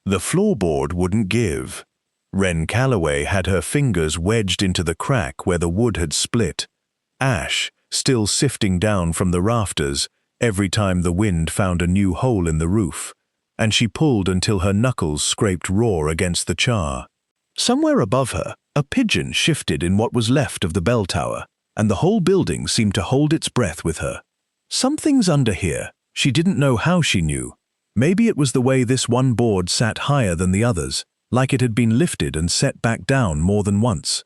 The floorboard wouldn't give. Wren Calloway had her fingers wedged into the crack where the wood had split, ash still sifting down from the rafters every time the wind found a new hole in the roof, and she pulled until her knuckles scraped raw against the char. Somewhere above her, a pigeon shifted in what was left of the bell tower, and the whole building seemed to hold its breath with her. Something's under here. She didn't know how she knew. Maybe it was the way this one board sat higher than the others, like it had been lifted and set back down more than once.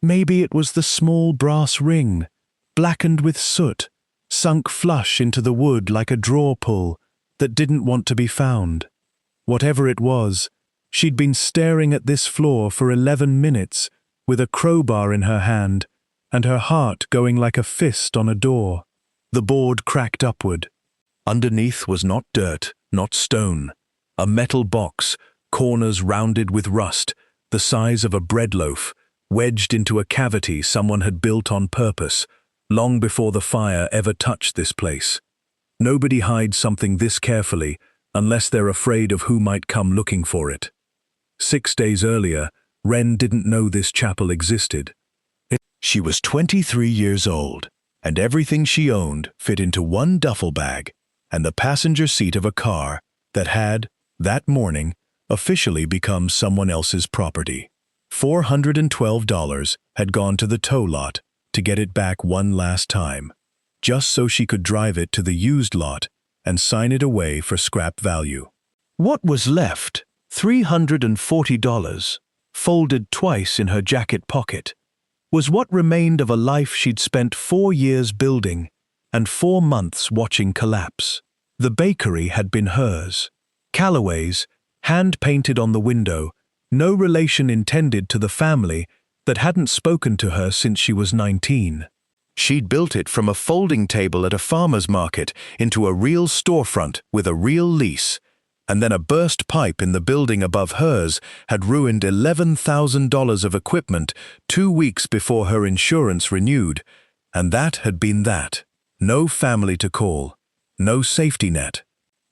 Maybe it was the small brass ring, blackened with soot, sunk flush into the wood like a draw pull, that didn't want to be found. Whatever it was, she'd been staring at this floor for 11 minutes, with a crowbar in her hand, and her heart going like a fist on a door. The board cracked upward. Underneath was not dirt, not stone. A metal box, corners rounded with rust, the size of a bread loaf, wedged into a cavity someone had built on purpose, long before the fire ever touched this place. Nobody hides something this carefully unless they're afraid of who might come looking for it. 6 days earlier, Wren didn't know this chapel existed. She was 23 years old, and everything she owned fit into one duffel bag and the passenger seat of a car that had, that morning, officially become someone else's property. $412 had gone to the tow lot to get it back one last time, just so she could drive it to the used lot and sign it away for scrap value. What was left, $340, folded twice in her jacket pocket, was what remained of a life she'd spent 4 years building and 4 months watching collapse. The bakery had been hers. Calloway's, hand-painted on the window, no relation intended to the family that hadn't spoken to her since she was 19. She'd built it from a folding table at a farmer's market into a real storefront with a real lease, and then a burst pipe in the building above hers had ruined $11,000 of equipment 2 weeks before her insurance renewed, and that had been that. No family to call, no safety net.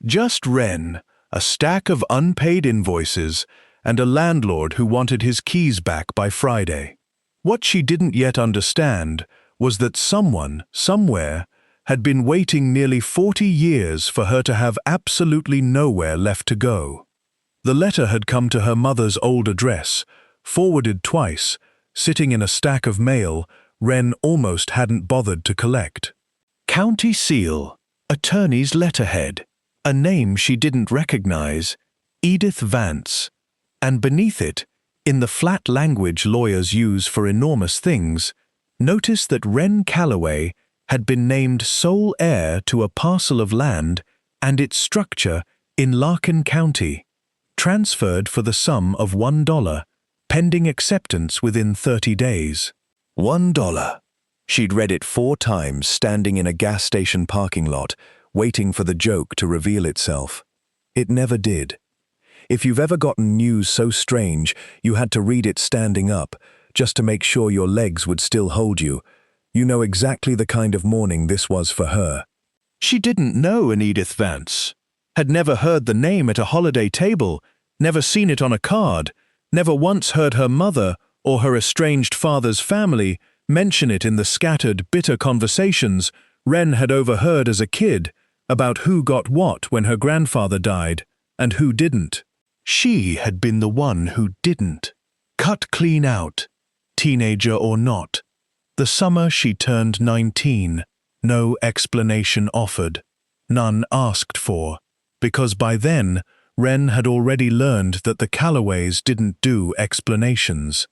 Just Wren, a stack of unpaid invoices, and a landlord who wanted his keys back by Friday. What she didn't yet understand was that someone, somewhere, had been waiting nearly 40 years for her to have absolutely nowhere left to go. The letter had come to her mother's old address, forwarded twice, sitting in a stack of mail Wren almost hadn't bothered to collect. County seal, attorney's letterhead, a name she didn't recognize, Edith Vance, and beneath it, in the flat language lawyers use for enormous things, notice that Wren Calloway had been named sole heir to a parcel of land and its structure in Larkin County, transferred for the sum of $1, pending acceptance within 30 days. $1. She'd read it 4 times standing in a gas station parking lot, waiting for the joke to reveal itself. It never did. If you've ever gotten news so strange you had to read it standing up, just to make sure your legs would still hold you, you know exactly the kind of morning this was for her. She didn't know an Edith Vance, had never heard the name at a holiday table, never seen it on a card, never once heard her mother or her estranged father's family mention it in the scattered, bitter conversations Wren had overheard as a kid about who got what when her grandfather died and who didn't. She had been the one who didn't. Cut clean out, teenager or not. The summer she turned 19, no explanation offered, none asked for, because by then Wren had already learned that the Calloways didn't do explanations.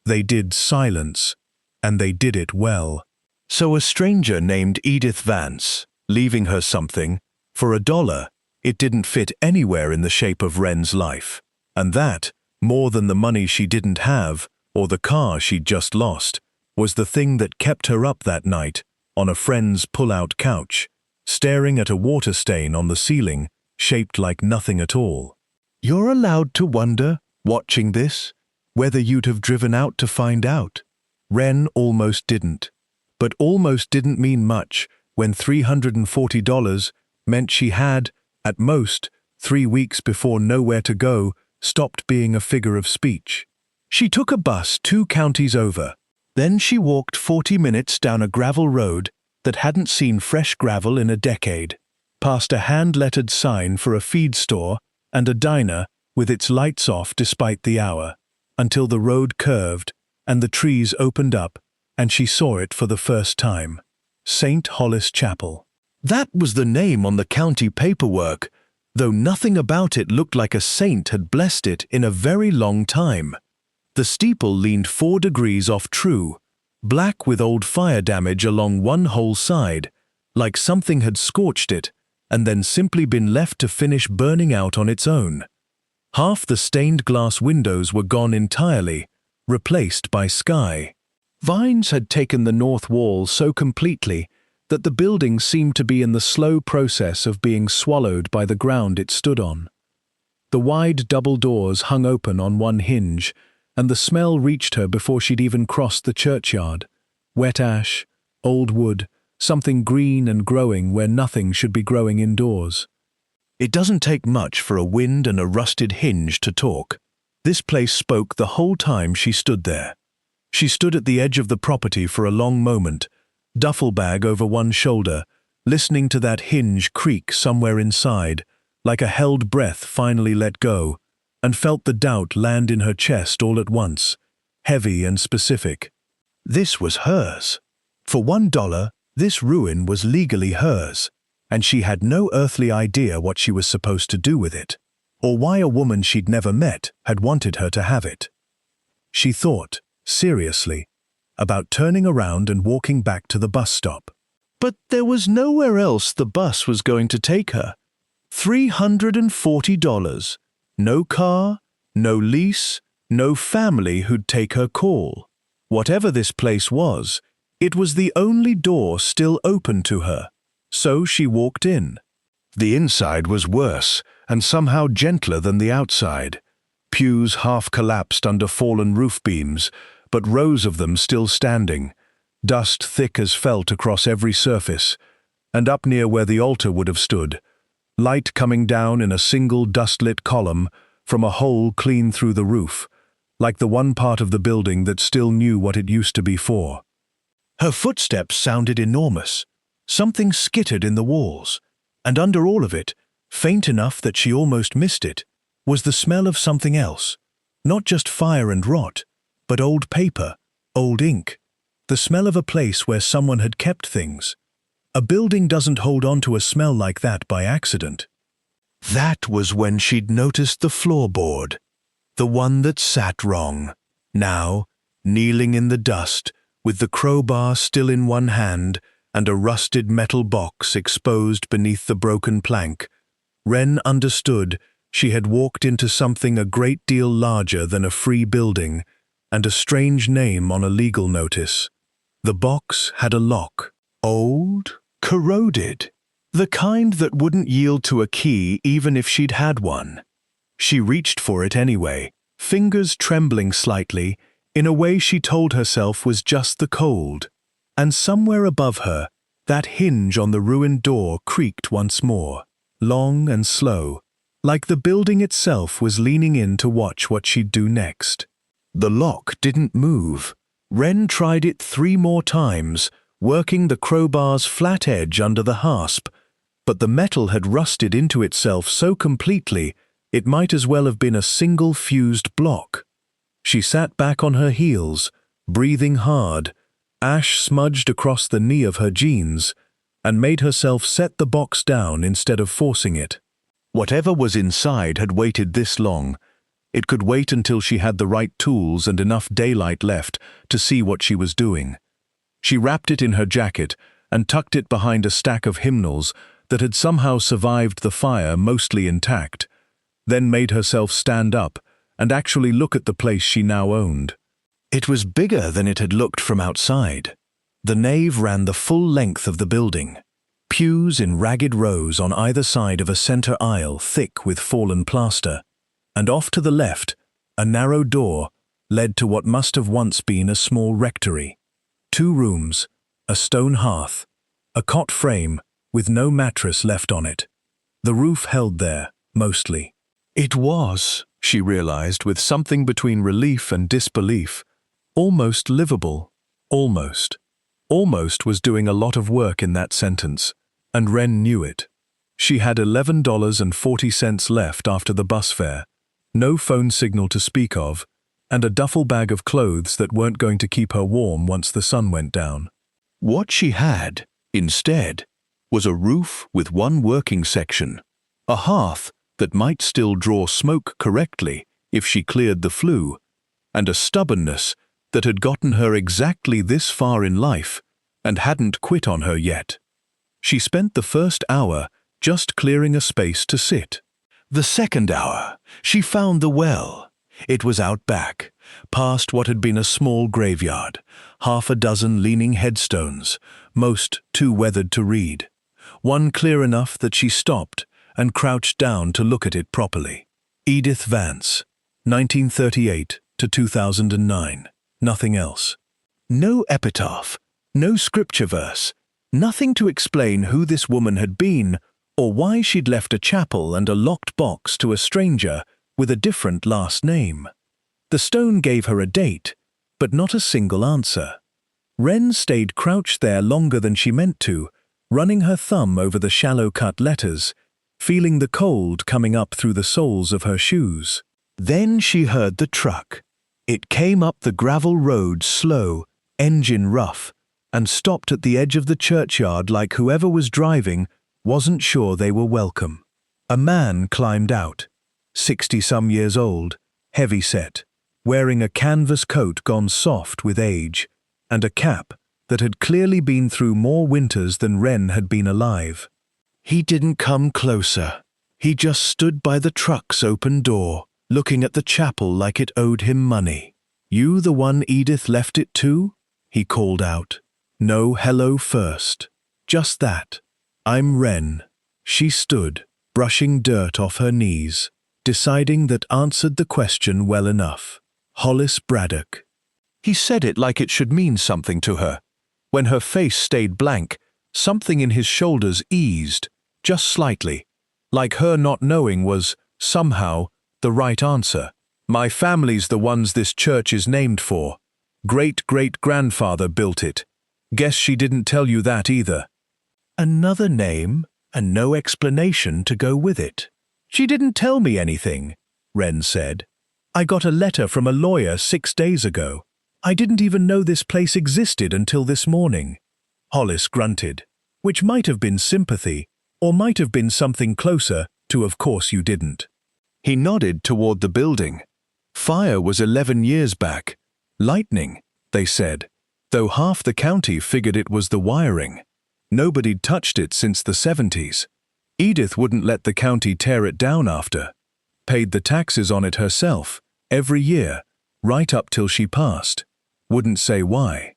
They did silence, and they did it well. So a stranger named Edith Vance, leaving her something, for $1, it didn't fit anywhere in the shape of Wren's life, and that, more than the money she didn't have, or the car she'd just lost, was the thing that kept her up that night, on a friend's pull-out couch, staring at a water stain on the ceiling, shaped like nothing at all. You're allowed to wonder, watching this, whether you'd have driven out to find out. Wren almost didn't. But almost didn't mean much when $340 meant she had, at most, 3 weeks before nowhere to go, stopped being a figure of speech. She took a bus 2 counties over. Then she walked 40 minutes down a gravel road that hadn't seen fresh gravel in a decade, past a hand-lettered sign for a feed store and a diner with its lights off despite the hour, until the road curved and the trees opened up and she saw it for the first time. St. Hollis Chapel. That was the name on the county paperwork, though nothing about it looked like a saint had blessed it in a very long time. The steeple leaned 4 degrees off true, black with old fire damage along one whole side, like something had scorched it and then simply been left to finish burning out on its own. Half the stained glass windows were gone entirely, replaced by sky. Vines had taken the north wall so completely that the building seemed to be in the slow process of being swallowed by the ground it stood on. The wide double doors hung open on one hinge, and the smell reached her before she'd even crossed the churchyard. Wet ash, old wood, something green and growing where nothing should be growing indoors. It doesn't take much for a wind and a rusted hinge to talk. This place spoke the whole time she stood there. She stood at the edge of the property for a long moment, duffel bag over one shoulder, listening to that hinge creak somewhere inside, like a held breath finally let go, and felt the doubt land in her chest all at once, heavy and specific. This was hers. For $1, this ruin was legally hers, and she had no earthly idea what she was supposed to do with it, or why a woman she'd never met had wanted her to have it. She thought, seriously, about turning around and walking back to the bus stop. But there was nowhere else the bus was going to take her. $340. No car, no lease, no family who'd take her call. Whatever this place was, it was the only door still open to her. So she walked in. The inside was worse and somehow gentler than the outside. Pews half collapsed under fallen roof beams, but rows of them still standing, dust thick as felt across every surface, and up near where the altar would have stood, light coming down in a single dust-lit column from a hole clean through the roof, like the one part of the building that still knew what it used to be for. Her footsteps sounded enormous. Something skittered in the walls, and under all of it, faint enough that she almost missed it, was the smell of something else, not just fire and rot, but old paper, old ink, the smell of a place where someone had kept things. A building doesn't hold on to a smell like that by accident. That was when she'd noticed the floorboard, the one that sat wrong. Now, kneeling in the dust, with the crowbar still in one hand and a rusted metal box exposed beneath the broken plank, Wren understood she had walked into something a great deal larger than a free building and a strange name on a legal notice. The box had a lock, old, corroded, the kind that wouldn't yield to a key even if she'd had one. She reached for it anyway, fingers trembling slightly, in a way she told herself was just the cold. And somewhere above her, that hinge on the ruined door creaked once more, long and slow, like the building itself was leaning in to watch what she'd do next. The lock didn't move. Wren tried it 3 more times, working the crowbar's flat edge under the hasp, but the metal had rusted into itself so completely it might as well have been a single fused block. She sat back on her heels, breathing hard, ash smudged across the knee of her jeans, and made herself set the box down instead of forcing it. Whatever was inside had waited this long. It could wait until she had the right tools and enough daylight left to see what she was doing. She wrapped it in her jacket and tucked it behind a stack of hymnals that had somehow survived the fire mostly intact, then made herself stand up and actually look at the place she now owned. It was bigger than it had looked from outside. The nave ran the full length of the building, pews in ragged rows on either side of a center aisle thick with fallen plaster, and off to the left, a narrow door led to what must have once been a small rectory. 2 rooms, a stone hearth, a cot frame with no mattress left on it. The roof held there, mostly. It was, she realized with something between relief and disbelief. Almost livable. Almost. Almost was doing a lot of work in that sentence, and Wren knew it. She had $11.40 left after the bus fare, no phone signal to speak of, and a duffel bag of clothes that weren't going to keep her warm once the sun went down. What she had, instead, was a roof with one working section, a hearth that might still draw smoke correctly if she cleared the flue, and a stubbornness that had gotten her exactly this far in life and hadn't quit on her yet. She spent the first hour just clearing a space to sit. The second hour, she found the well. It was out back, past what had been a small graveyard, half a dozen leaning headstones, most too weathered to read. One clear enough that she stopped and crouched down to look at it properly. Edith Vance, 1938 to 2009. Nothing else. No epitaph, no scripture verse, nothing to explain who this woman had been or why she'd left a chapel and a locked box to a stranger with a different last name. The stone gave her a date, but not a single answer. Wren stayed crouched there longer than she meant to, running her thumb over the shallow-cut letters, feeling the cold coming up through the soles of her shoes. Then she heard the truck. It came up the gravel road slow, engine rough, and stopped at the edge of the churchyard like whoever was driving wasn't sure they were welcome. A man climbed out, 60-some years old, heavy-set, wearing a canvas coat gone soft with age, and a cap that had clearly been through more winters than Wren had been alive. He didn't come closer. He just stood by the truck's open door, looking at the chapel like it owed him money. "You the one Edith left it to?" he called out. No hello first. Just that. "I'm Wren." She stood, brushing dirt off her knees, deciding that answered the question well enough. Hollis Braddock. He said it like it should mean something to her. When her face stayed blank, something in his shoulders eased, just slightly, like her not knowing was, somehow, the right answer. "My family's the ones this church is named for. Great-great-grandfather built it. Guess she didn't tell you that either." Another name, and no explanation to go with it. "She didn't tell me anything," Wren said. "I got a letter from a lawyer 6 days ago. I didn't even know this place existed until this morning." Hollis grunted, which might have been sympathy, or might have been something closer to "of course you didn't." He nodded toward the building. Fire was 11 years back. Lightning, they said, though half the county figured it was the wiring. Nobody'd touched it since the 70s. Edith wouldn't let the county tear it down after. Paid the taxes on it herself, every year, right up till she passed. Wouldn't say why.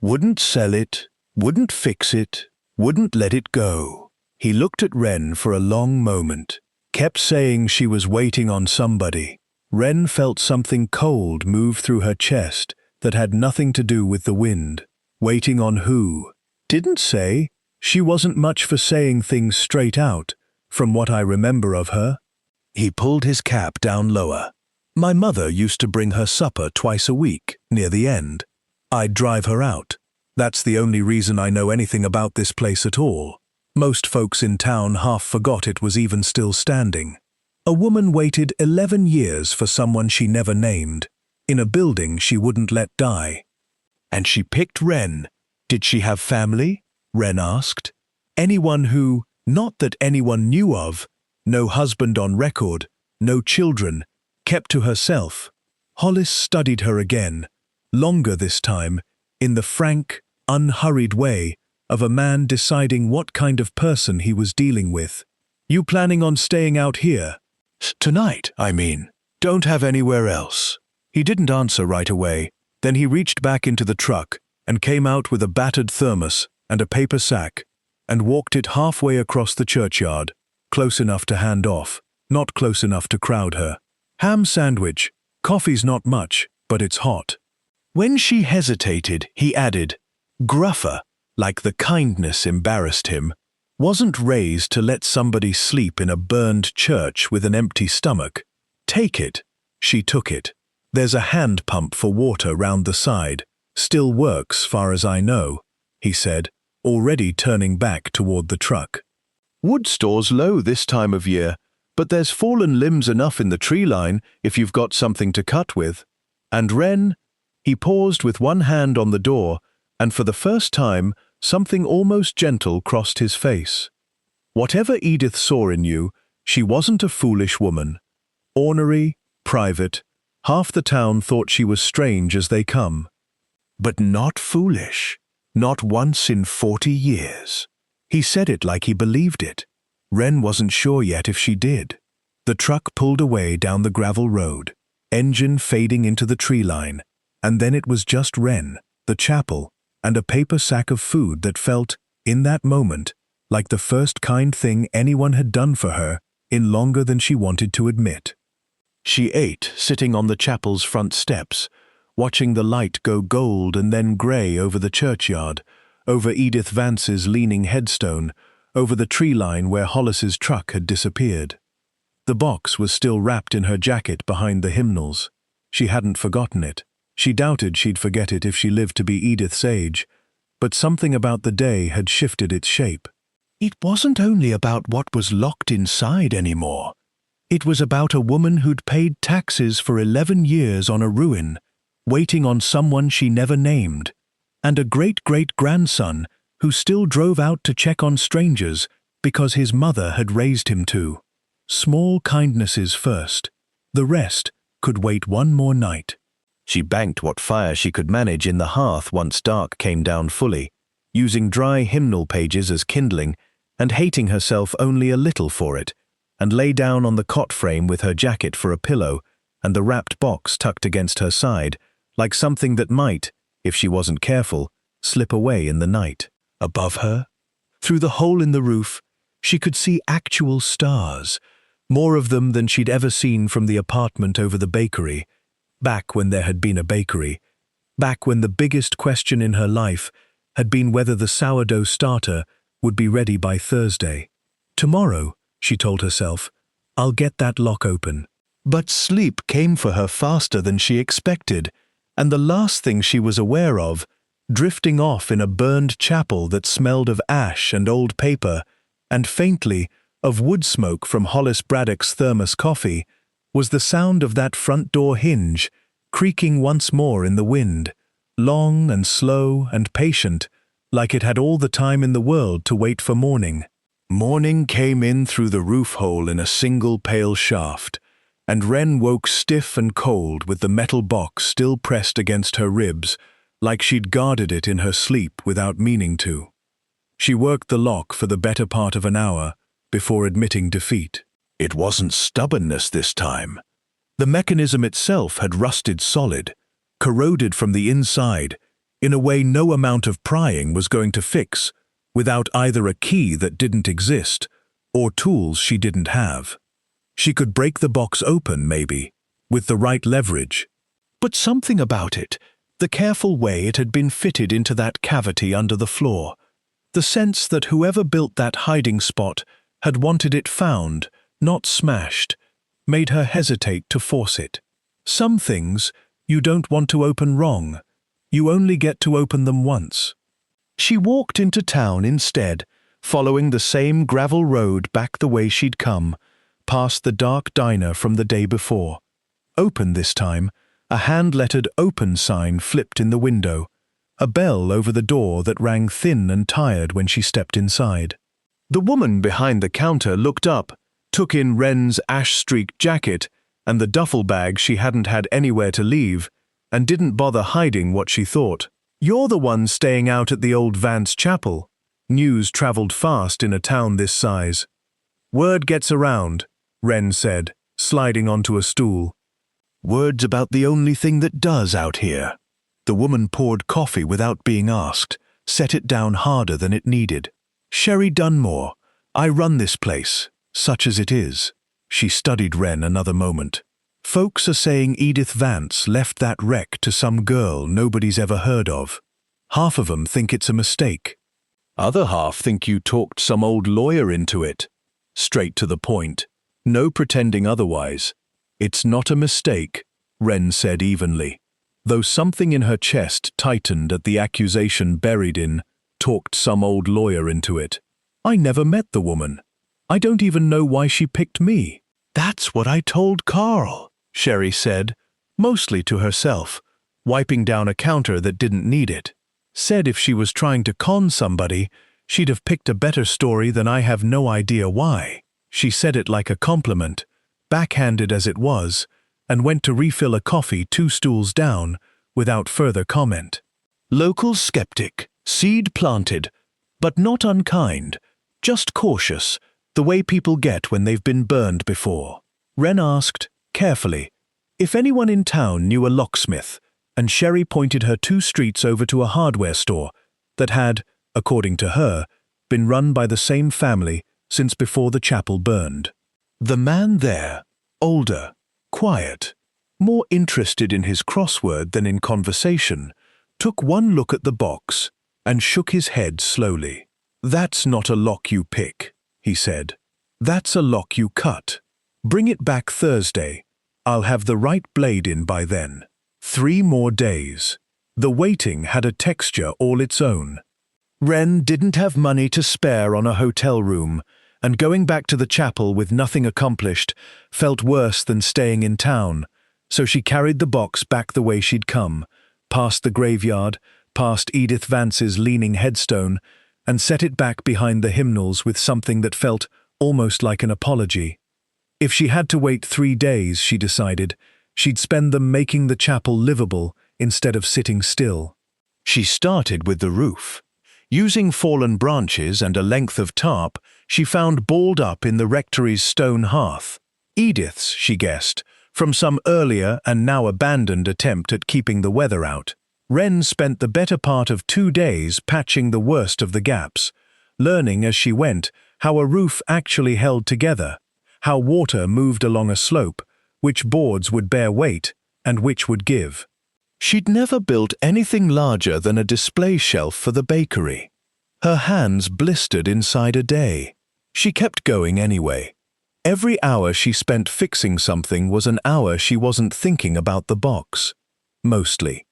Wouldn't sell it, wouldn't fix it, wouldn't let it go. He looked at Wren for a long moment. Kept saying she was waiting on somebody. Wren felt something cold move through her chest that had nothing to do with the wind. Waiting on who? Didn't say. She wasn't much for saying things straight out, from what I remember of her. He pulled his cap down lower. "My mother used to bring her supper twice a week, near the end. I'd drive her out. That's the only reason I know anything about this place at all. Most folks in town half forgot it was even still standing. A woman waited 11 years for someone she never named, in a building she wouldn't let die. And she picked Wren. Did she have family?" Wren asked. "Anyone who, not that anyone knew of, no husband on record, no children, kept to herself." Hollis studied her again, longer this time, in the frank, unhurried way of a man deciding what kind of person he was dealing with. "You planning on staying out here?" "Tonight, I mean. Don't have anywhere else." He didn't answer right away. Then he reached back into the truck and came out with a battered thermos and a paper sack and walked it halfway across the churchyard, close enough to hand off, not close enough to crowd her. "Ham sandwich. Coffee's not much, but it's hot." When she hesitated, he added, gruffer, like the kindness embarrassed him, "Wasn't raised to let somebody sleep in a burned church with an empty stomach. Take it, She took it. "There's a hand pump for water round the side. Still works, far as I know," he said, already turning back toward the truck. "Wood store's low this time of year, but there's fallen limbs enough in the tree line if you've got something to cut with. And Wren—" He paused with one hand on the door, and for the first time, something almost gentle crossed his face. Whatever Edith saw in you, she wasn't a foolish woman. Ornery, private, half the town thought she was strange as they come. But not foolish. Not once in 40 years. He said it like he believed it. Wren wasn't sure yet if she did. The truck pulled away down the gravel road, engine fading into the tree line, and then it was just Wren, the chapel, and a paper sack of food that felt, in that moment, like the first kind thing anyone had done for her in longer than she wanted to admit. She ate, sitting on the chapel's front steps, watching the light go gold and then grey over the churchyard, over Edith Vance's leaning headstone, over the tree line where Hollis's truck had disappeared. The box was still wrapped in her jacket behind the hymnals. She hadn't forgotten it. She doubted she'd forget it if she lived to be Edith's age, but something about the day had shifted its shape. It wasn't only about what was locked inside anymore. It was about a woman who'd paid taxes for 11 years on a ruin, waiting on someone she never named, and a great-great-grandson who still drove out to check on strangers because his mother had raised him to. Small kindnesses first. The rest could wait one more night. She banked what fire she could manage in the hearth once dark came down fully, using dry hymnal pages as kindling and hating herself only a little for it, and lay down on the cot frame with her jacket for a pillow and the wrapped box tucked against her side, like something that might, if she wasn't careful, slip away in the night. Above her, through the hole in the roof, she could see actual stars, more of them than she'd ever seen from the apartment over the bakery, back when there had been a bakery, back when the biggest question in her life had been whether the sourdough starter would be ready by Thursday. Tomorrow, she told herself, I'll get that lock open. But sleep came for her faster than she expected, and the last thing she was aware of, drifting off in a burned chapel that smelled of ash and old paper, and faintly of wood smoke from Hollis Braddock's thermos coffee, was the sound of that front door hinge, creaking once more in the wind, long and slow and patient, like it had all the time in the world to wait for morning. Morning came in through the roof hole in a single pale shaft, and Wren woke stiff and cold with the metal box still pressed against her ribs, like she'd guarded it in her sleep without meaning to. She worked the lock for the better part of an hour before admitting defeat. It wasn't stubbornness this time. The mechanism itself had rusted solid, corroded from the inside, in a way no amount of prying was going to fix, without either a key that didn't exist or tools she didn't have. She could break the box open, maybe, with the right leverage. But something about it, the careful way it had been fitted into that cavity under the floor, the sense that whoever built that hiding spot had wanted it found, not smashed, made her hesitate to force it. Some things you don't want to open wrong. You only get to open them once. She walked into town instead, following the same gravel road back the way she'd come, past the dark diner from the day before. Open this time, a hand-lettered open sign flipped in the window, a bell over the door that rang thin and tired when she stepped inside. The woman behind the counter looked up, took in Wren's ash-streaked jacket and the duffel bag she hadn't had anywhere to leave, and didn't bother hiding what she thought. "You're the one staying out at the old Vance Chapel." News traveled fast in a town this size. "Word gets around," Wren said, sliding onto a stool. "Word's about the only thing that does out here." The woman poured coffee without being asked, set it down harder than it needed. "Sherry Dunmore, I run this place, such as it is." She studied Wren another moment. "Folks are saying Edith Vance left that wreck to some girl nobody's ever heard of. Half of them think it's a mistake. Other half think you talked some old lawyer into it. Straight to the point. No pretending otherwise. "It's not a mistake," Wren said evenly, though something in her chest tightened at the accusation buried in, talked some old lawyer into it. "I never met the woman. I don't even know why she picked me." "That's what I told Carl," Sherry said, mostly to herself, wiping down a counter that didn't need it. "Said if she was trying to con somebody, she'd have picked a better story than I have no idea why." She said it like a compliment, backhanded as it was, and went to refill a coffee 2 stools down, without further comment. Local skeptic, seed planted, but not unkind, just cautious, the way people get when they've been burned before. Wren asked, carefully, if anyone in town knew a locksmith, and Sherry pointed her 2 streets over to a hardware store that had, according to her, been run by the same family since before the chapel burned. The man there, older, quiet, more interested in his crossword than in conversation, took one look at the box and shook his head slowly. "That's not a lock you pick," he said. "That's a lock you cut. Bring it back Thursday. I'll have the right blade in by then." 3 more days. The waiting had a texture all its own. Wren didn't have money to spare on a hotel room, and going back to the chapel with nothing accomplished felt worse than staying in town, so she carried the box back the way she'd come, past the graveyard, past Edith Vance's leaning headstone, and set it back behind the hymnals with something that felt almost like an apology. If she had to wait 3 days, she decided, she'd spend them making the chapel livable instead of sitting still. She started with the roof. Using fallen branches and a length of tarp, she found balled up in the rectory's stone hearth. Edith's, she guessed, from some earlier and now abandoned attempt at keeping the weather out. Wren spent the better part of 2 days patching the worst of the gaps, learning as she went how a roof actually held together, how water moved along a slope, which boards would bear weight and which would give. She'd never built anything larger than a display shelf for the bakery. Her hands blistered inside a day. She kept going anyway. Every hour she spent fixing something was an hour she wasn't thinking about the box. Mostly.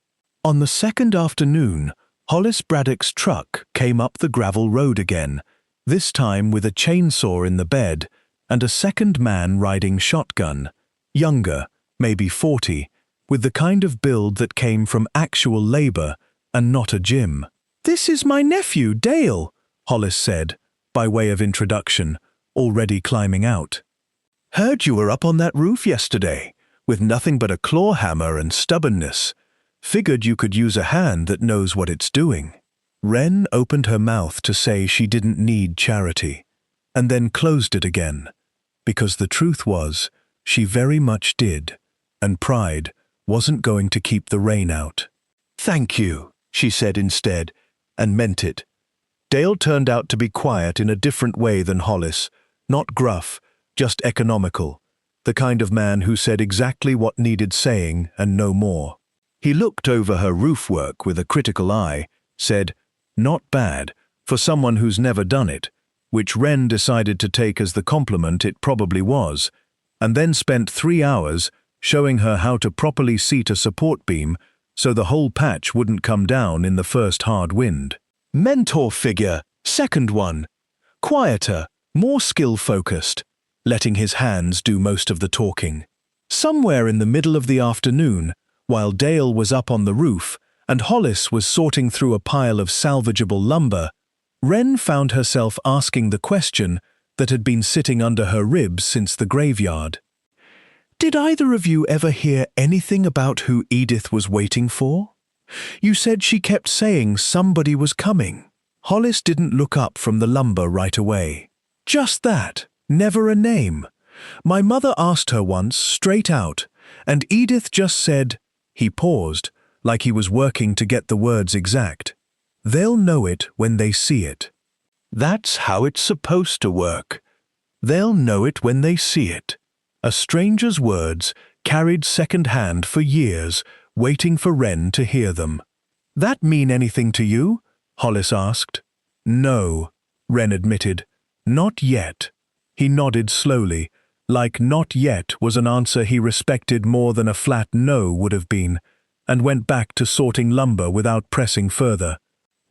On the second afternoon, Hollis Braddock's truck came up the gravel road again, this time with a chainsaw in the bed and a second man riding shotgun, younger, maybe 40, with the kind of build that came from actual labor and not a gym. "This is my nephew, Dale," Hollis said, by way of introduction, already climbing out. "Heard you were up on that roof yesterday, with nothing but a claw hammer and stubbornness. Figured you could use a hand that knows what it's doing." Wren opened her mouth to say she didn't need charity, and then closed it again, because the truth was, she very much did, and pride wasn't going to keep the rain out. "Thank you," she said instead, and meant it. Dale turned out to be quiet in a different way than Hollis, not gruff, just economical, the kind of man who said exactly what needed saying and no more. He looked over her roof work with a critical eye, said, "Not bad, for someone who's never done it," which Wren decided to take as the compliment it probably was, and then spent 3 hours showing her how to properly seat a support beam so the whole patch wouldn't come down in the first hard wind. Mentor figure, second one. Quieter, more skill-focused, letting his hands do most of the talking. Somewhere in the middle of the afternoon, while Dale was up on the roof and Hollis was sorting through a pile of salvageable lumber, Wren found herself asking the question that had been sitting under her ribs since the graveyard. "Did either of you ever hear anything about who Edith was waiting for? You said she kept saying somebody was coming." Hollis didn't look up from the lumber right away. "Just that, never a name. My mother asked her once, straight out, and Edith just said," he paused, like he was working to get the words exact, "They'll know it when they see it. That's how it's supposed to work. They'll know it when they see it." A stranger's words carried second-hand for years, waiting for Wren to hear them. "That mean anything to you?" Hollis asked. "No," Wren admitted. "Not yet." He nodded slowly, like "not yet" was an answer he respected more than a flat no would have been, and went back to sorting lumber without pressing further.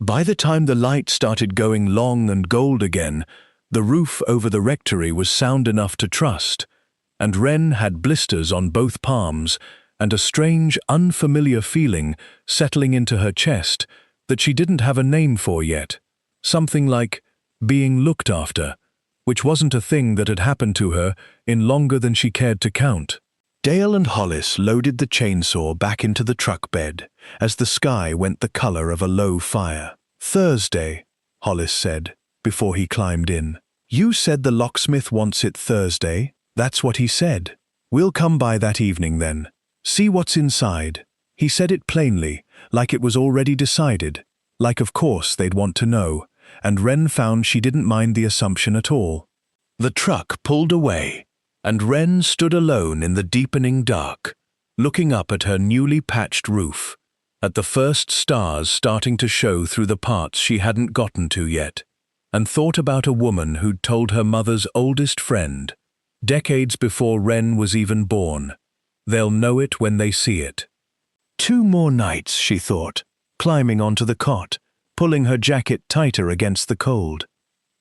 By the time the light started going long and gold again, the roof over the rectory was sound enough to trust, and Wren had blisters on both palms and a strange, unfamiliar feeling settling into her chest that she didn't have a name for yet. Something like being looked after, which wasn't a thing that had happened to her in longer than she cared to count. Dale and Hollis loaded the chainsaw back into the truck bed as the sky went the color of a low fire. "Thursday," Hollis said, before he climbed in. "You said the locksmith wants it Thursday. That's what he said. We'll come by that evening then. See what's inside." He said it plainly, like it was already decided, like of course they'd want to know, and Wren found she didn't mind the assumption at all. The truck pulled away, and Wren stood alone in the deepening dark, looking up at her newly patched roof, at the first stars starting to show through the parts she hadn't gotten to yet, and thought about a woman who'd told her mother's oldest friend, decades before Wren was even born, "They'll know it when they see it." 2 more nights, she thought, climbing onto the cot, pulling her jacket tighter against the cold.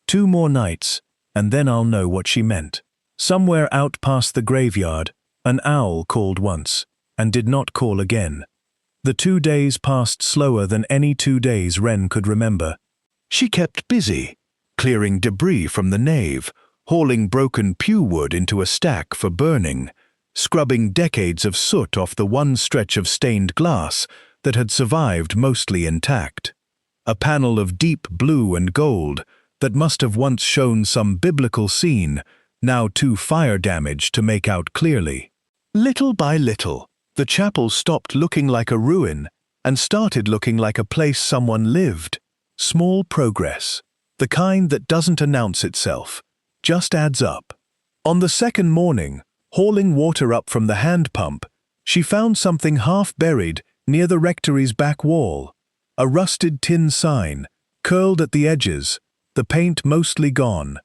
2 more nights, and then I'll know what she meant. Somewhere out past the graveyard, an owl called once, and did not call again. The 2 days passed slower than any 2 days Wren could remember. She kept busy, clearing debris from the nave, hauling broken pew wood into a stack for burning, scrubbing decades of soot off the one stretch of stained glass that had survived mostly intact. A panel of deep blue and gold that must have once shown some biblical scene, now too fire-damaged to make out clearly. Little by little, the chapel stopped looking like a ruin and started looking like a place someone lived. Small progress, the kind that doesn't announce itself, just adds up. On the second morning, hauling water up from the hand pump, she found something half buried near the rectory's back wall. A rusted tin sign, curled at the edges, the paint mostly gone.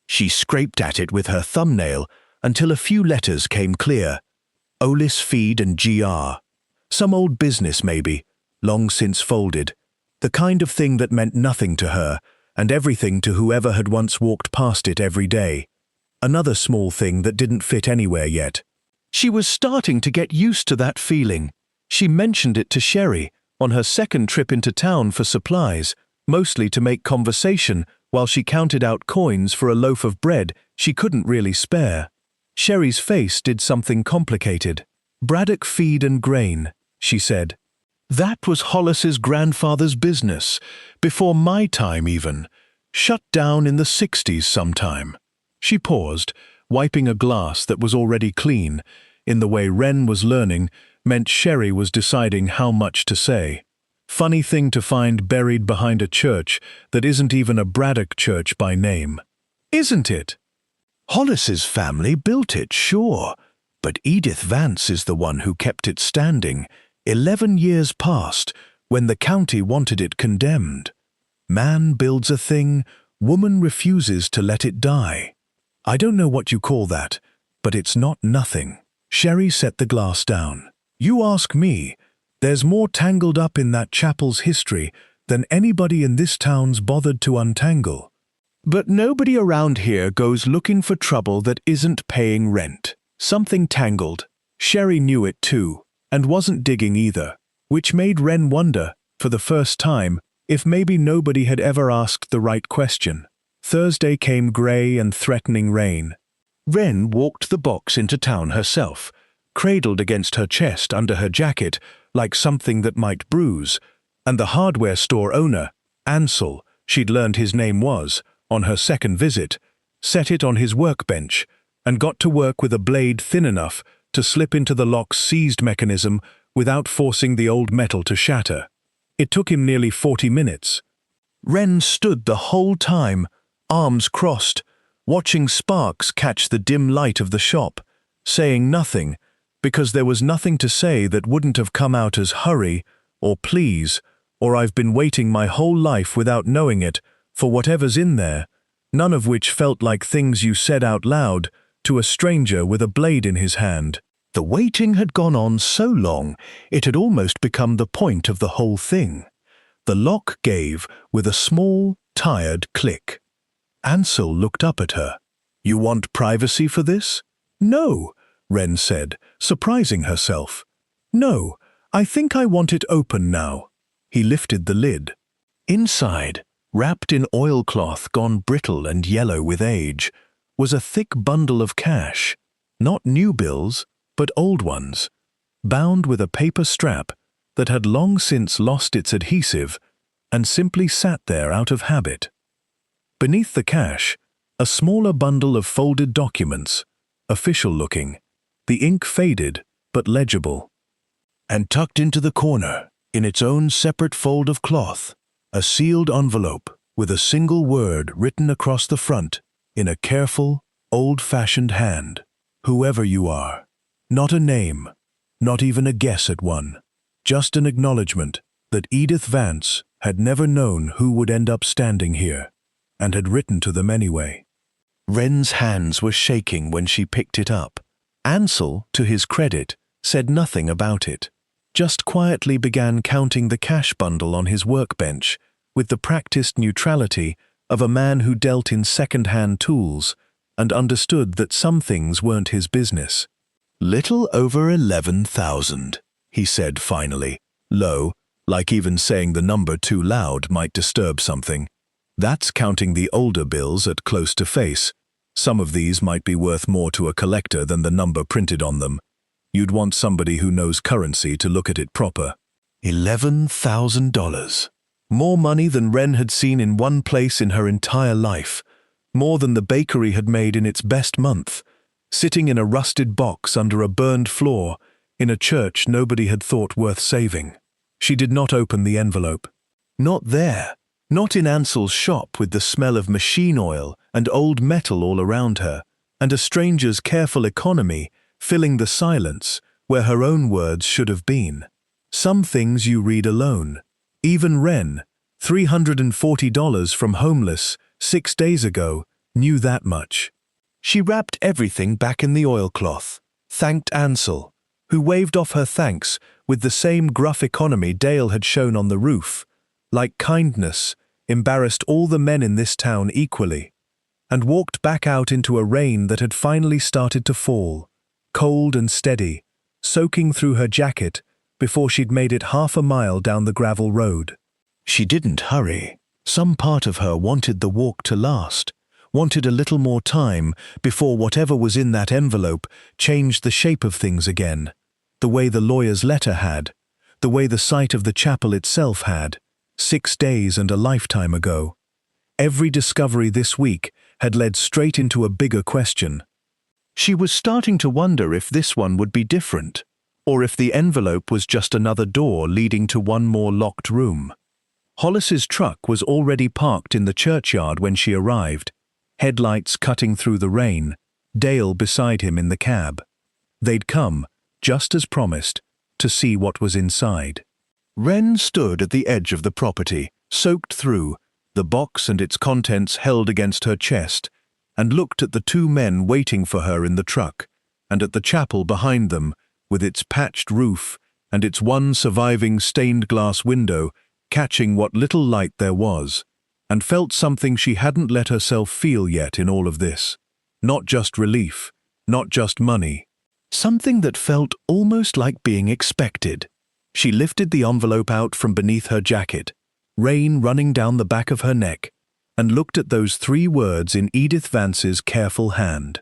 She scraped at it with her thumbnail until a few letters came clear. Olis Feed and GR. Some old business maybe, long since folded. The kind of thing that meant nothing to her, and everything to whoever had once walked past it every day. Another small thing that didn't fit anywhere yet. She was starting to get used to that feeling. She mentioned it to Sherry on her second trip into town for supplies, mostly to make conversation while she counted out coins for a loaf of bread she couldn't really spare. Sherry's face did something complicated. "Braddock Feed and Grain," she said. "That was Hollis's grandfather's business, before my time even. Shut down in the 60s sometime." She paused, wiping a glass that was already clean, in the way Wren was learning meant Sherry was deciding how much to say. Funny thing to find buried behind a church that isn't even a Braddock church by name. Isn't it? Hollis's family built it, sure, but Edith Vance is the one who kept it standing, 11 years past, when the county wanted it condemned. Man builds a thing, woman refuses to let it die. I don't know what you call that, but it's not nothing. Sherry set the glass down. You ask me, there's more tangled up in that chapel's history than anybody in this town's bothered to untangle. But nobody around here goes looking for trouble that isn't paying rent. Something tangled. Sherry knew it too, and wasn't digging either, which made Wren wonder, for the first time, if maybe nobody had ever asked the right question. Thursday came grey and threatening rain. Wren walked the box into town herself, cradled against her chest under her jacket like something that might bruise, and the hardware store owner, Ansel, she'd learned his name was, on her second visit, set it on his workbench and got to work with a blade thin enough to slip into the lock's seized mechanism without forcing the old metal to shatter. It took him nearly 40 minutes. Wren stood the whole time, arms crossed, watching sparks catch the dim light of the shop, saying nothing, because there was nothing to say that wouldn't have come out as hurry, or please, or I've been waiting my whole life without knowing it, for whatever's in there, none of which felt like things you said out loud, to a stranger with a blade in his hand. The waiting had gone on so long, it had almost become the point of the whole thing. The lock gave with a small, tired click. Ansel looked up at her. "You want privacy for this?" "No," Wren said, surprising herself. "No, I think I want it open now." He lifted the lid. Inside, wrapped in oilcloth gone brittle and yellow with age, was a thick bundle of cash, not new bills, but old ones, bound with a paper strap that had long since lost its adhesive and simply sat there out of habit. Beneath the cash, a smaller bundle of folded documents, official-looking, the ink faded but legible. And tucked into the corner, in its own separate fold of cloth, a sealed envelope with a single word written across the front in a careful, old-fashioned hand. "Whoever you are." Not a name, not even a guess at one, just an acknowledgement that Edith Vance had never known who would end up standing here, and had written to them anyway. Wren's hands were shaking when she picked it up. Ansel, to his credit, said nothing about it, just quietly began counting the cash bundle on his workbench with the practiced neutrality of a man who dealt in second-hand tools and understood that some things weren't his business. "Little over 11,000, he said finally, low, like even saying the number too loud might disturb something. "That's counting the older bills at close to face. Some of these might be worth more to a collector than the number printed on them. You'd want somebody who knows currency to look at it proper." $11,000. More money than Wren had seen in one place in her entire life. More than the bakery had made in its best month. Sitting in a rusted box under a burned floor, in a church nobody had thought worth saving. She did not open the envelope. Not there. Not in Ansel's shop with the smell of machine oil and old metal all around her, and a stranger's careful economy filling the silence where her own words should have been. Some things you read alone. Even Wren, $340 from homeless 6 days ago, knew that much. She wrapped everything back in the oilcloth, thanked Ansel, who waved off her thanks with the same gruff economy Dale had shown on the roof, like kindness embarrassed all the men in this town equally, and walked back out into a rain that had finally started to fall, cold and steady, soaking through her jacket before she'd made it half a mile down the gravel road. She didn't hurry. Some part of her wanted the walk to last, wanted a little more time before whatever was in that envelope changed the shape of things again, the way the lawyer's letter had, the way the site of the chapel itself had, 6 days and a lifetime ago. Every discovery this week had led straight into a bigger question. She was starting to wonder if this one would be different, or if the envelope was just another door leading to one more locked room. Hollis's truck was already parked in the churchyard when she arrived, headlights cutting through the rain, Dale beside him in the cab. They'd come, just as promised, to see what was inside. Wren stood at the edge of the property, soaked through, the box and its contents held against her chest, and looked at the 2 men waiting for her in the truck, and at the chapel behind them, with its patched roof and its one surviving stained-glass window catching what little light there was, and felt something she hadn't let herself feel yet in all of this. Not just relief, not just money. Something that felt almost like being expected. She lifted the envelope out from beneath her jacket, rain running down the back of her neck, and looked at those 3 words in Edith Vance's careful hand.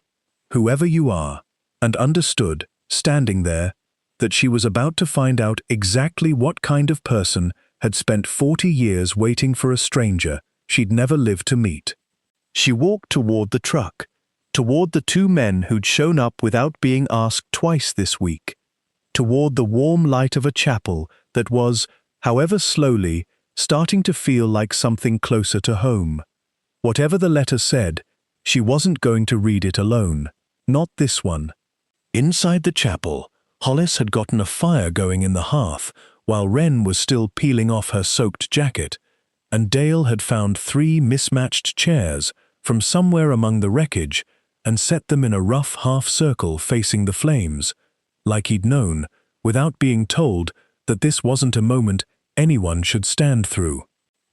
"Whoever you are," and understood, standing there, that she was about to find out exactly what kind of person had spent 40 years waiting for a stranger she'd never lived to meet. She walked toward the truck, toward the 2 men who'd shown up without being asked twice this week, toward the warm light of a chapel that was, however slowly, starting to feel like something closer to home. Whatever the letter said, she wasn't going to read it alone, not this one. Inside the chapel, Hollis had gotten a fire going in the hearth while Wren was still peeling off her soaked jacket, and Dale had found 3 mismatched chairs from somewhere among the wreckage and set them in a rough half-circle facing the flames, like he'd known, without being told, that this wasn't a moment anyone should stand through.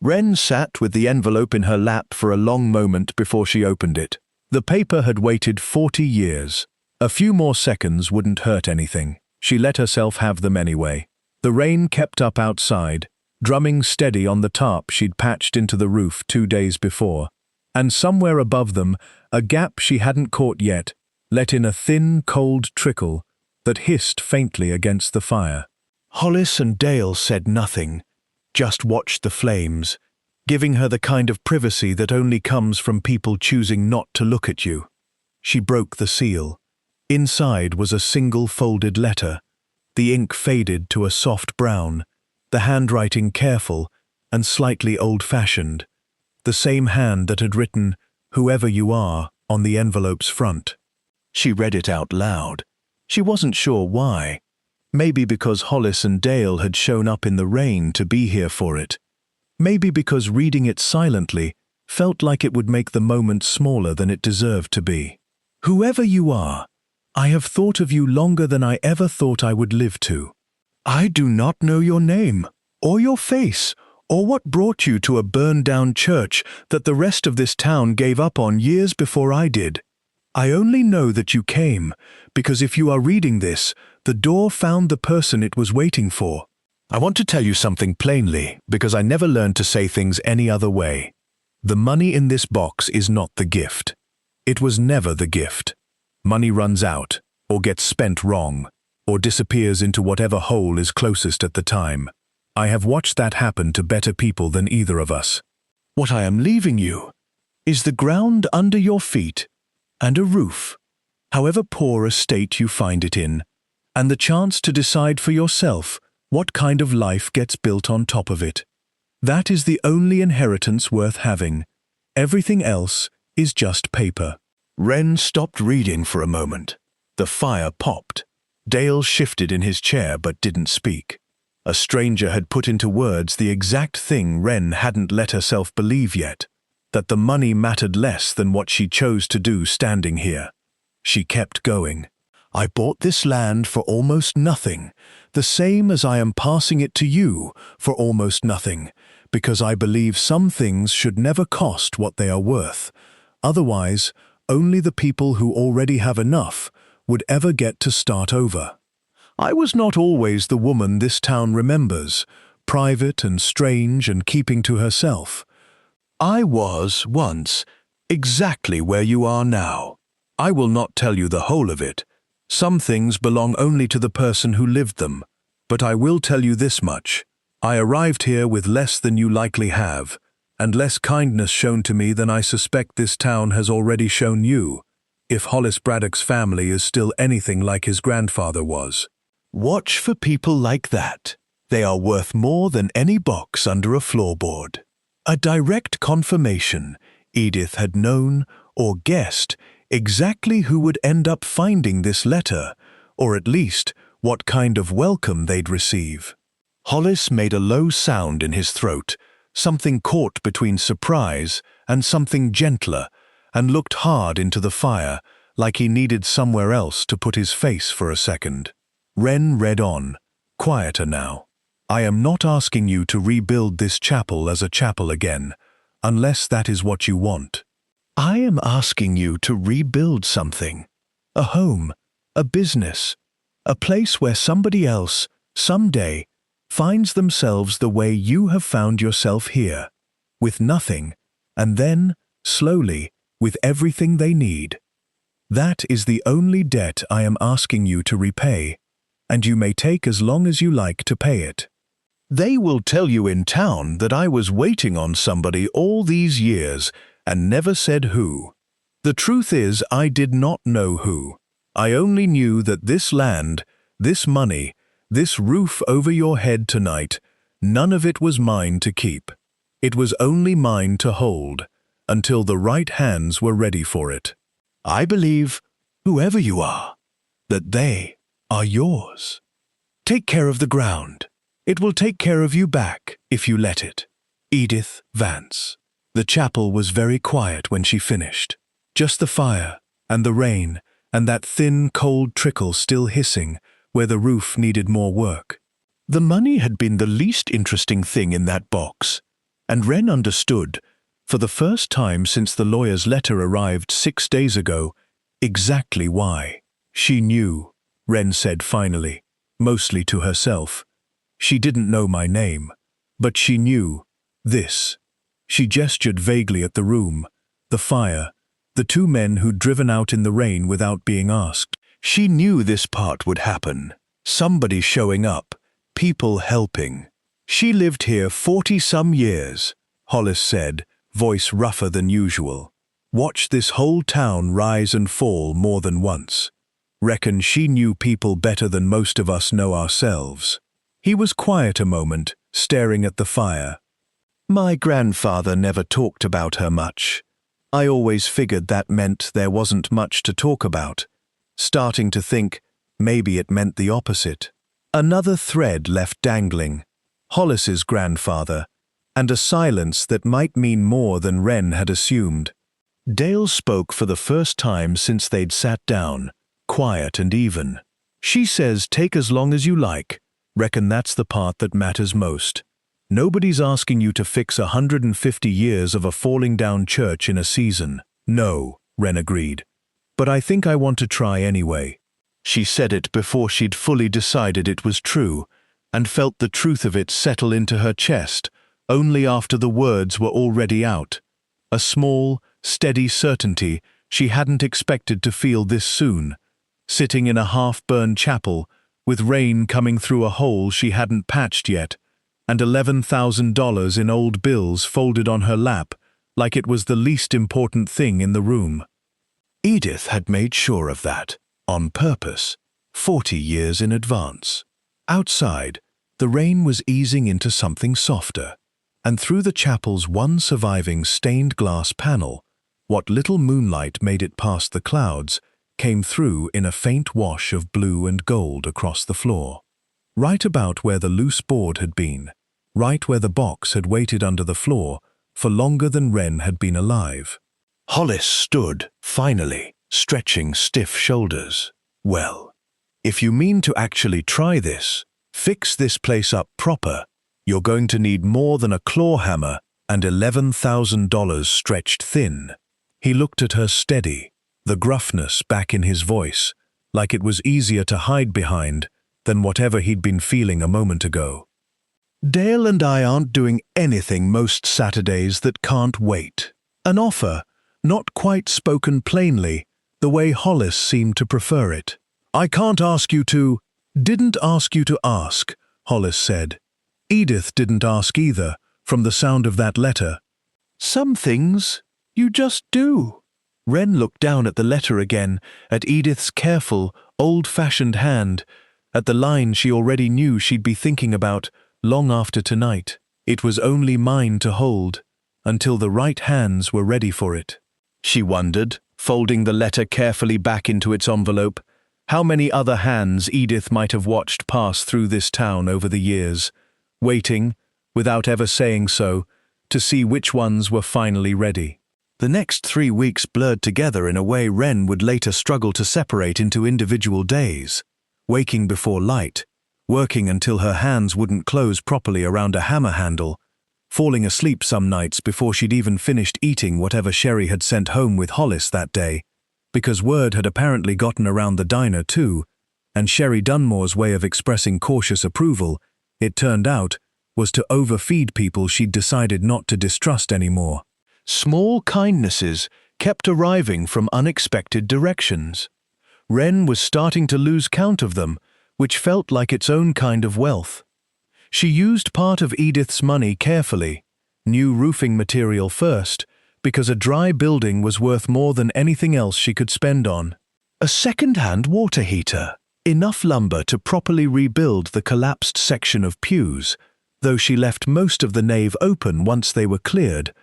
Wren sat with the envelope in her lap for a long moment before she opened it. The paper had waited 40 years. A few more seconds wouldn't hurt anything. She let herself have them anyway. The rain kept up outside, drumming steady on the tarp she'd patched into the roof 2 days before, and somewhere above them, a gap she hadn't caught yet, let in a thin, cold trickle that hissed faintly against the fire. Hollis and Dale said nothing, just watched the flames, giving her the kind of privacy that only comes from people choosing not to look at you. She broke the seal. Inside was a single folded letter, the ink faded to a soft brown, the handwriting careful and slightly old-fashioned, the same hand that had written, "Whoever you are," on the envelope's front. She read it out loud. She wasn't sure why. Maybe because Hollis and Dale had shown up in the rain to be here for it. Maybe because reading it silently felt like it would make the moment smaller than it deserved to be. "Whoever you are, I have thought of you longer than I ever thought I would live to. I do not know your name, or your face, or what brought you to a burned-down church that the rest of this town gave up on years before I did. I only know that you came, because if you are reading this, the door found the person it was waiting for. I want to tell you something plainly, because I never learned to say things any other way. The money in this box is not the gift. It was never the gift. Money runs out, or gets spent wrong, or disappears into whatever hole is closest at the time. I have watched that happen to better people than either of us. What I am leaving you is the ground under your feet, and a roof, however poor a state you find it in, and the chance to decide for yourself what kind of life gets built on top of it. That is the only inheritance worth having. Everything else is just paper." Wren stopped reading for a moment. The fire popped. Dale shifted in his chair but didn't speak. A stranger had put into words the exact thing Wren hadn't let herself believe yet, that the money mattered less than what she chose to do standing here. She kept going. "I bought this land for almost nothing, the same as I am passing it to you for almost nothing, because I believe some things should never cost what they are worth. Otherwise, only the people who already have enough would ever get to start over. I was not always the woman this town remembers, private and strange and keeping to herself. I was, once, exactly where you are now. I will not tell you the whole of it. Some things belong only to the person who lived them, but I will tell you this much. I arrived here with less than you likely have, and less kindness shown to me than I suspect this town has already shown you, if Hollis Braddock's family is still anything like his grandfather was. Watch for people like that. They are worth more than any box under a floorboard." A direct confirmation. Edith had known, or guessed, exactly who would end up finding this letter, or at least what kind of welcome they'd receive. Hollis made a low sound in his throat, something caught between surprise and something gentler, and looked hard into the fire, like he needed somewhere else to put his face for a second. Wren read on, quieter now. "I am not asking you to rebuild this chapel as a chapel again, unless that is what you want. I am asking you to rebuild something. A home, a business, a place where somebody else, someday, finds themselves the way you have found yourself here, with nothing, and then, slowly, with everything they need. That is the only debt I am asking you to repay, and you may take as long as you like to pay it. They will tell you in town that I was waiting on somebody all these years and never said who. The truth is, I did not know who. I only knew that this land, this money, this roof over your head tonight, none of it was mine to keep. It was only mine to hold, until the right hands were ready for it. I believe, whoever you are, that they are yours. Take care of the ground. It will take care of you back if you let it. Edith Vance." The chapel was very quiet when she finished. Just the fire, And the rain, and that thin, cold trickle still hissing where the roof needed more work. The money had been the least interesting thing in that box, and Wren understood, for the first time since the lawyer's letter arrived 6 days ago, exactly why. She knew, Wren said finally, mostly to herself. She didn't know my name, but she knew this. She gestured vaguely at the room, the fire, the 2 men who'd driven out in the rain without being asked. She knew this part would happen. Somebody showing up, people helping. She lived here 40-some years, Hollis said, voice rougher than usual. Watched this whole town rise and fall more than once. Reckon she knew people better than most of us know ourselves. He was quiet a moment, staring at the fire. My grandfather never talked about her much. I always figured that meant there wasn't much to talk about. Starting to think, maybe it meant the opposite. Another thread left dangling. Hollis's grandfather, and a silence that might mean more than Wren had assumed. Dale spoke for the first time since they'd sat down, quiet and even. She says take as long as you like. Reckon that's the part that matters most. Nobody's asking you to fix 150 years of a falling down church in a season. No, Wren agreed. But I think I want to try anyway. She said it before she'd fully decided it was true, and felt the truth of it settle into her chest, only after the words were already out. A small, steady certainty she hadn't expected to feel this soon, sitting in a half-burned chapel, with rain coming through a hole she hadn't patched yet, and $11,000 in old bills folded on her lap, like it was the least important thing in the room. Edith had made sure of that, on purpose, 40 years in advance. Outside, the rain was easing into something softer, and through the chapel's one surviving stained glass panel, what little moonlight made it past the clouds came through in a faint wash of blue and gold across the floor. Right about where the loose board had been, right where the box had waited under the floor for longer than Wren had been alive. Hollis stood, finally, stretching stiff shoulders. Well, if you mean to actually try this, fix this place up proper, you're going to need more than a claw hammer and $11,000 stretched thin. He looked at her steady, the gruffness back in his voice, like it was easier to hide behind than whatever he'd been feeling a moment ago. Dale and I aren't doing anything most Saturdays that can't wait. An offer, not quite spoken plainly, the way Hollis seemed to prefer it. I can't ask you to— Didn't ask you to ask, Hollis said. Edith didn't ask either, from the sound of that letter. Some things you just do. Wren looked down at the letter again, at Edith's careful, old-fashioned hand, at the line she already knew she'd be thinking about long after tonight. It was only mine to hold, until the right hands were ready for it. She wondered, folding the letter carefully back into its envelope, how many other hands Edith might have watched pass through this town over the years, waiting, without ever saying so, to see which ones were finally ready. The next 3 weeks blurred together in a way Wren would later struggle to separate into individual days. Waking before light, working until her hands wouldn't close properly around a hammer handle, falling asleep some nights before she'd even finished eating whatever Sherry had sent home with Hollis that day, because word had apparently gotten around the diner too, and Sherry Dunmore's way of expressing cautious approval, it turned out, was to overfeed people she'd decided not to distrust anymore. Small kindnesses kept arriving from unexpected directions. Wren was starting to lose count of them, which felt like its own kind of wealth. She used part of Edith's money carefully, new roofing material first, because a dry building was worth more than anything else she could spend on. A second-hand water heater, enough lumber to properly rebuild the collapsed section of pews, though she left most of the nave open once they were cleared,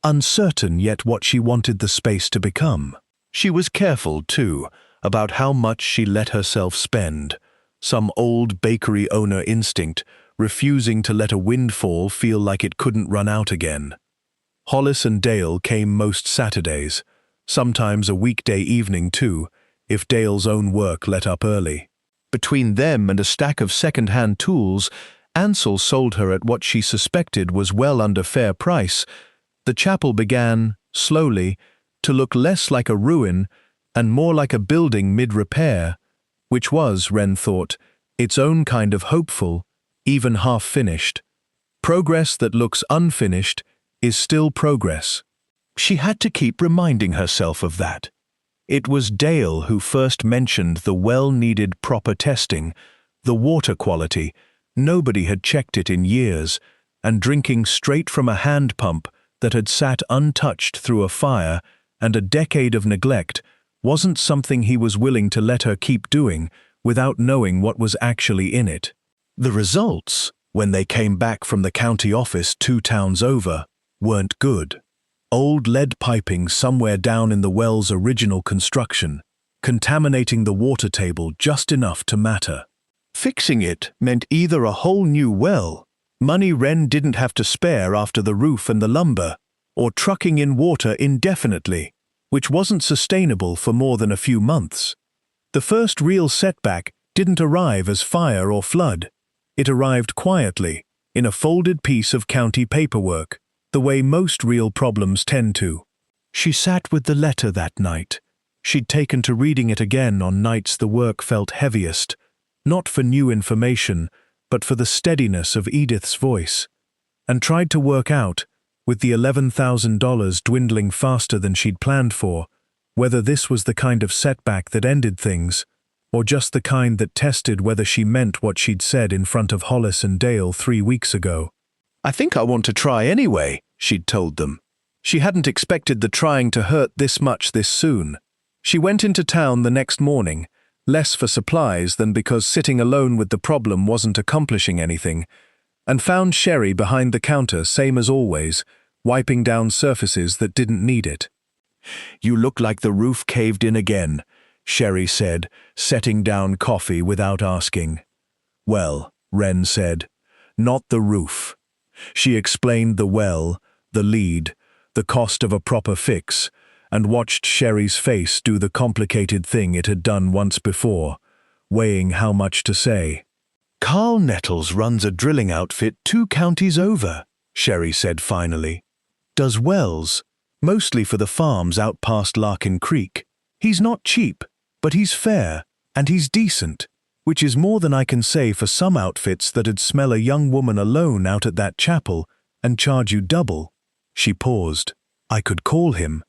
uncertain yet what she wanted the space to become. She was careful, too, about how much she let herself spend, some old bakery owner instinct refusing to let a windfall feel like it couldn't run out again. Hollis and Dale came most Saturdays, sometimes a weekday evening too, if Dale's own work let up early. Between them and a stack of second-hand tools Ansel sold her at what she suspected was well under fair price, the chapel began, slowly, to look less like a ruin and more like a building mid-repair, which was, Wren thought, its own kind of hopeful, even half-finished. Progress that looks unfinished is still progress. She had to keep reminding herself of that. It was Dale who first mentioned the well-needed proper testing, the water quality. Nobody had checked it in years, and drinking straight from a hand pump that had sat untouched through a fire and a decade of neglect wasn't something he was willing to let her keep doing without knowing what was actually in it. The results, when they came back from the county office 2 towns over, weren't good. Old lead piping somewhere down in the well's original construction, contaminating the water table just enough to matter. Fixing it meant either a whole new well, money Wren didn't have to spare after the roof and the lumber, or trucking in water indefinitely, which wasn't sustainable for more than a few months. The first real setback didn't arrive as fire or flood. It arrived quietly, in a folded piece of county paperwork, the way most real problems tend to. She sat with the letter that night. She'd taken to reading it again on nights the work felt heaviest, not for new information, but for the steadiness of Edith's voice, and tried to work out, with the $11,000 dwindling faster than she'd planned for, whether this was the kind of setback that ended things, or just the kind that tested whether she meant what she'd said in front of Hollis and Dale 3 weeks ago. "I think I want to try anyway," she'd told them. She hadn't expected the trying to hurt this much this soon. She went into town the next morning, less for supplies than because sitting alone with the problem wasn't accomplishing anything, and found Sherry behind the counter, same as always, wiping down surfaces that didn't need it. "You look like the roof caved in again," Sherry said, setting down coffee without asking. "Well," Wren said, "not the roof." She explained the well, the lead, the cost of a proper fix, and watched Sherry's face do the complicated thing it had done once before, weighing how much to say. "Carl Nettles runs a drilling outfit 2 counties over," Sherry said finally. "Does wells, mostly for the farms out past Larkin Creek. He's not cheap, but he's fair, and he's decent, which is more than I can say for some outfits that'd smell a young woman alone out at that chapel and charge you double." She paused. "I could call him.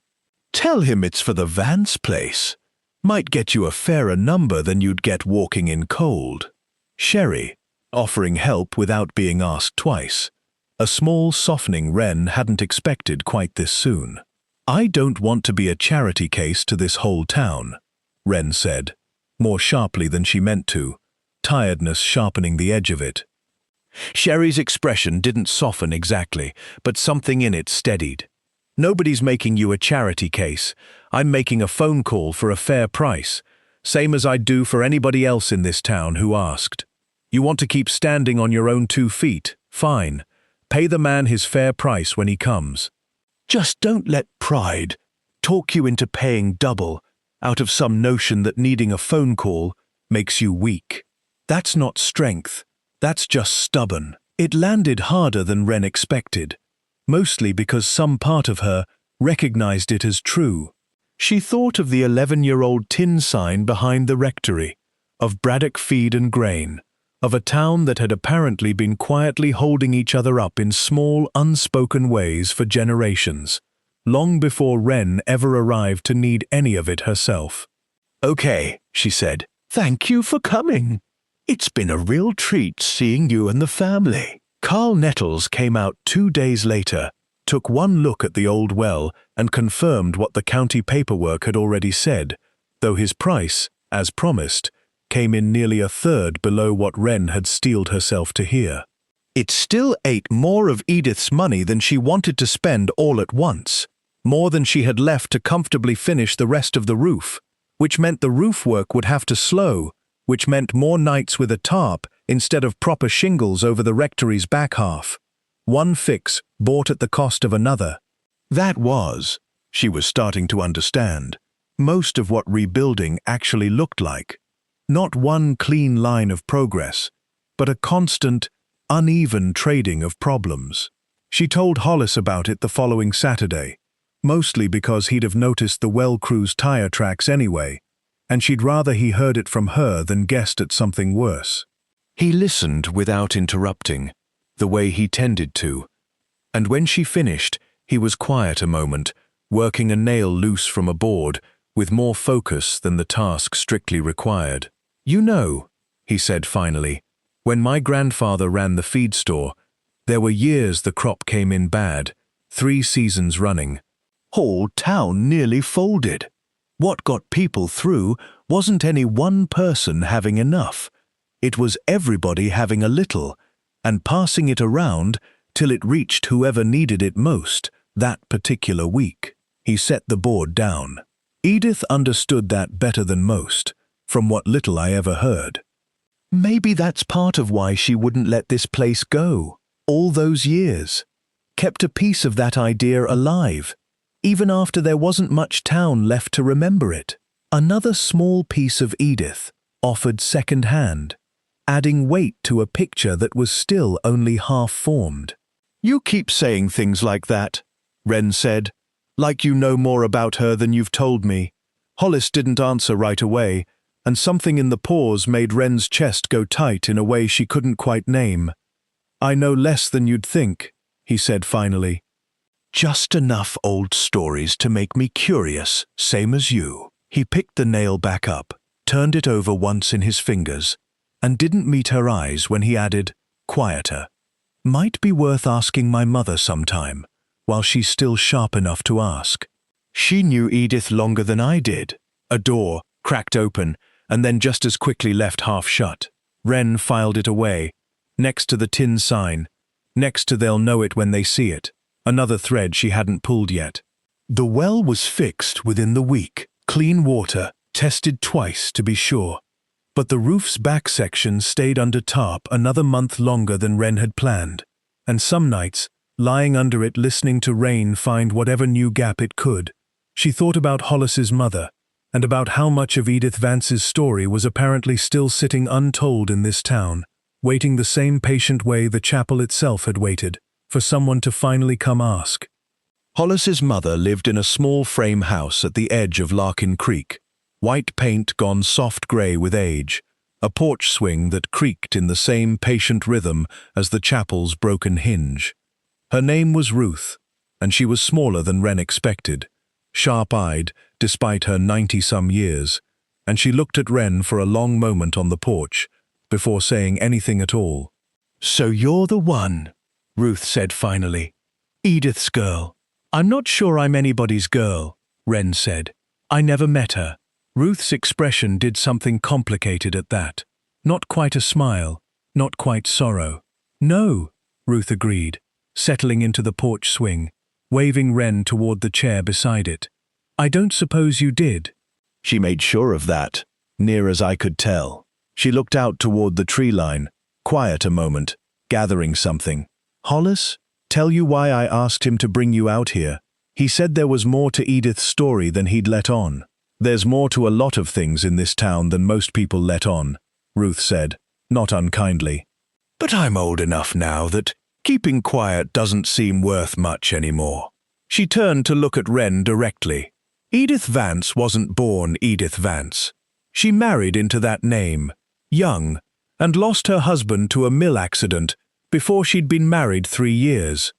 Tell him it's for the Vance place. Might get you a fairer number than you'd get walking in cold." Sherry, offering help without being asked twice. A small softening Wren hadn't expected quite this soon. "I don't want to be a charity case to this whole town," Wren said, more sharply than she meant to, tiredness sharpening the edge of it. Sherry's expression didn't soften exactly, but something in it steadied. "Nobody's making you a charity case. I'm making a phone call for a fair price, same as I'd do for anybody else in this town who asked. You want to keep standing on your own 2 feet? Fine. Pay the man his fair price when he comes. Just don't let pride talk you into paying double out of some notion that needing a phone call makes you weak. That's not strength. That's just stubborn." It landed harder than Wren expected, mostly because some part of her recognized it as true. She thought of the 11-year-old tin sign behind the rectory, of Braddock Feed and Grain, of a town that had apparently been quietly holding each other up in small, unspoken ways for generations, long before Wren ever arrived to need any of it herself. "Okay," she said. "Thank you for coming. It's been a real treat seeing you and the family." Carl Nettles came out 2 days later, took one look at the old well and confirmed what the county paperwork had already said, though his price, as promised, came in nearly a third below what Wren had steeled herself to hear. It still ate more of Edith's money than she wanted to spend all at once, more than she had left to comfortably finish the rest of the roof, which meant the roof work would have to slow, which meant more nights with a tarp instead of proper shingles over the rectory's back half. One fix bought at the cost of another. That was, She was starting to understand most of what rebuilding actually looked like. Not one clean line of progress, but a constant, uneven trading of problems. She told Hollis about it the following Saturday, mostly because he'd have noticed the well crew's tire tracks anyway, and she'd rather he heard it from her than guessed at something worse. He listened without interrupting, the way he tended to, and when she finished, he was quiet a moment, working a nail loose from a board, with more focus than the task strictly required. "You know," he said finally, "when my grandfather ran the feed store, there were years the crop came in bad, 3 seasons running. Whole town nearly folded. What got people through wasn't any one person having enough. It was everybody having a little, and passing it around till it reached whoever needed it most that particular week." He set the board down. Edith understood that better than most, from what little I ever heard. Maybe that's part of why she wouldn't let this place go, all those years. Kept a piece of that idea alive, even after there wasn't much town left to remember it. Another small piece of Edith, offered second-hand, adding weight to a picture that was still only half-formed. "You keep saying things like that," Wren said, "like you know more about her than you've told me." Hollis didn't answer right away, and something in the pause made Wren's chest go tight in a way she couldn't quite name. "I know less than you'd think," he said finally. "Just enough old stories to make me curious, same as you." He picked the nail back up, turned it over once in his fingers, and didn't meet her eyes when he added, quieter, "Might be worth asking my mother sometime, while she's still sharp enough to ask. She knew Edith longer than I did." A door cracked open, and then just as quickly left half shut. Wren filed it away, next to the tin sign, next to "They'll know it when they see it," another thread she hadn't pulled yet. The well was fixed within the week, clean water, tested twice to be sure. But the roof's back section stayed under tarp another month longer than Wren had planned, and some nights, lying under it listening to rain find whatever new gap it could, she thought about Hollis's mother, and about how much of Edith Vance's story was apparently still sitting untold in this town, waiting the same patient way the chapel itself had waited, for someone to finally come ask. Hollis's mother lived in a small frame house at the edge of Larkin Creek, white paint gone soft grey with age, a porch swing that creaked in the same patient rhythm as the chapel's broken hinge. Her name was Ruth, and she was smaller than Wren expected, sharp-eyed despite her 90-some years, and she looked at Wren for a long moment on the porch, before saying anything at all. "So you're the one," Ruth said finally. "Edith's girl." "I'm not sure I'm anybody's girl," Wren said. "I never met her." Ruth's expression did something complicated at that. Not quite a smile, not quite sorrow. "No," Ruth agreed, settling into the porch swing, waving Wren toward the chair beside it. "I don't suppose you did." She made sure of that, near as I could tell. She looked out toward the tree line, quiet a moment, gathering something. "Hollis, tell you why I asked him to bring you out here. He said there was more to Edith's story than he'd let on." "There's more to a lot of things in this town than most people let on," Ruth said, not unkindly. "But I'm old enough now that keeping quiet doesn't seem worth much anymore." She turned to look at Wren directly. Edith Vance wasn't born Edith Vance. She married into that name, young, and lost her husband to a mill accident before she'd been married 3 years.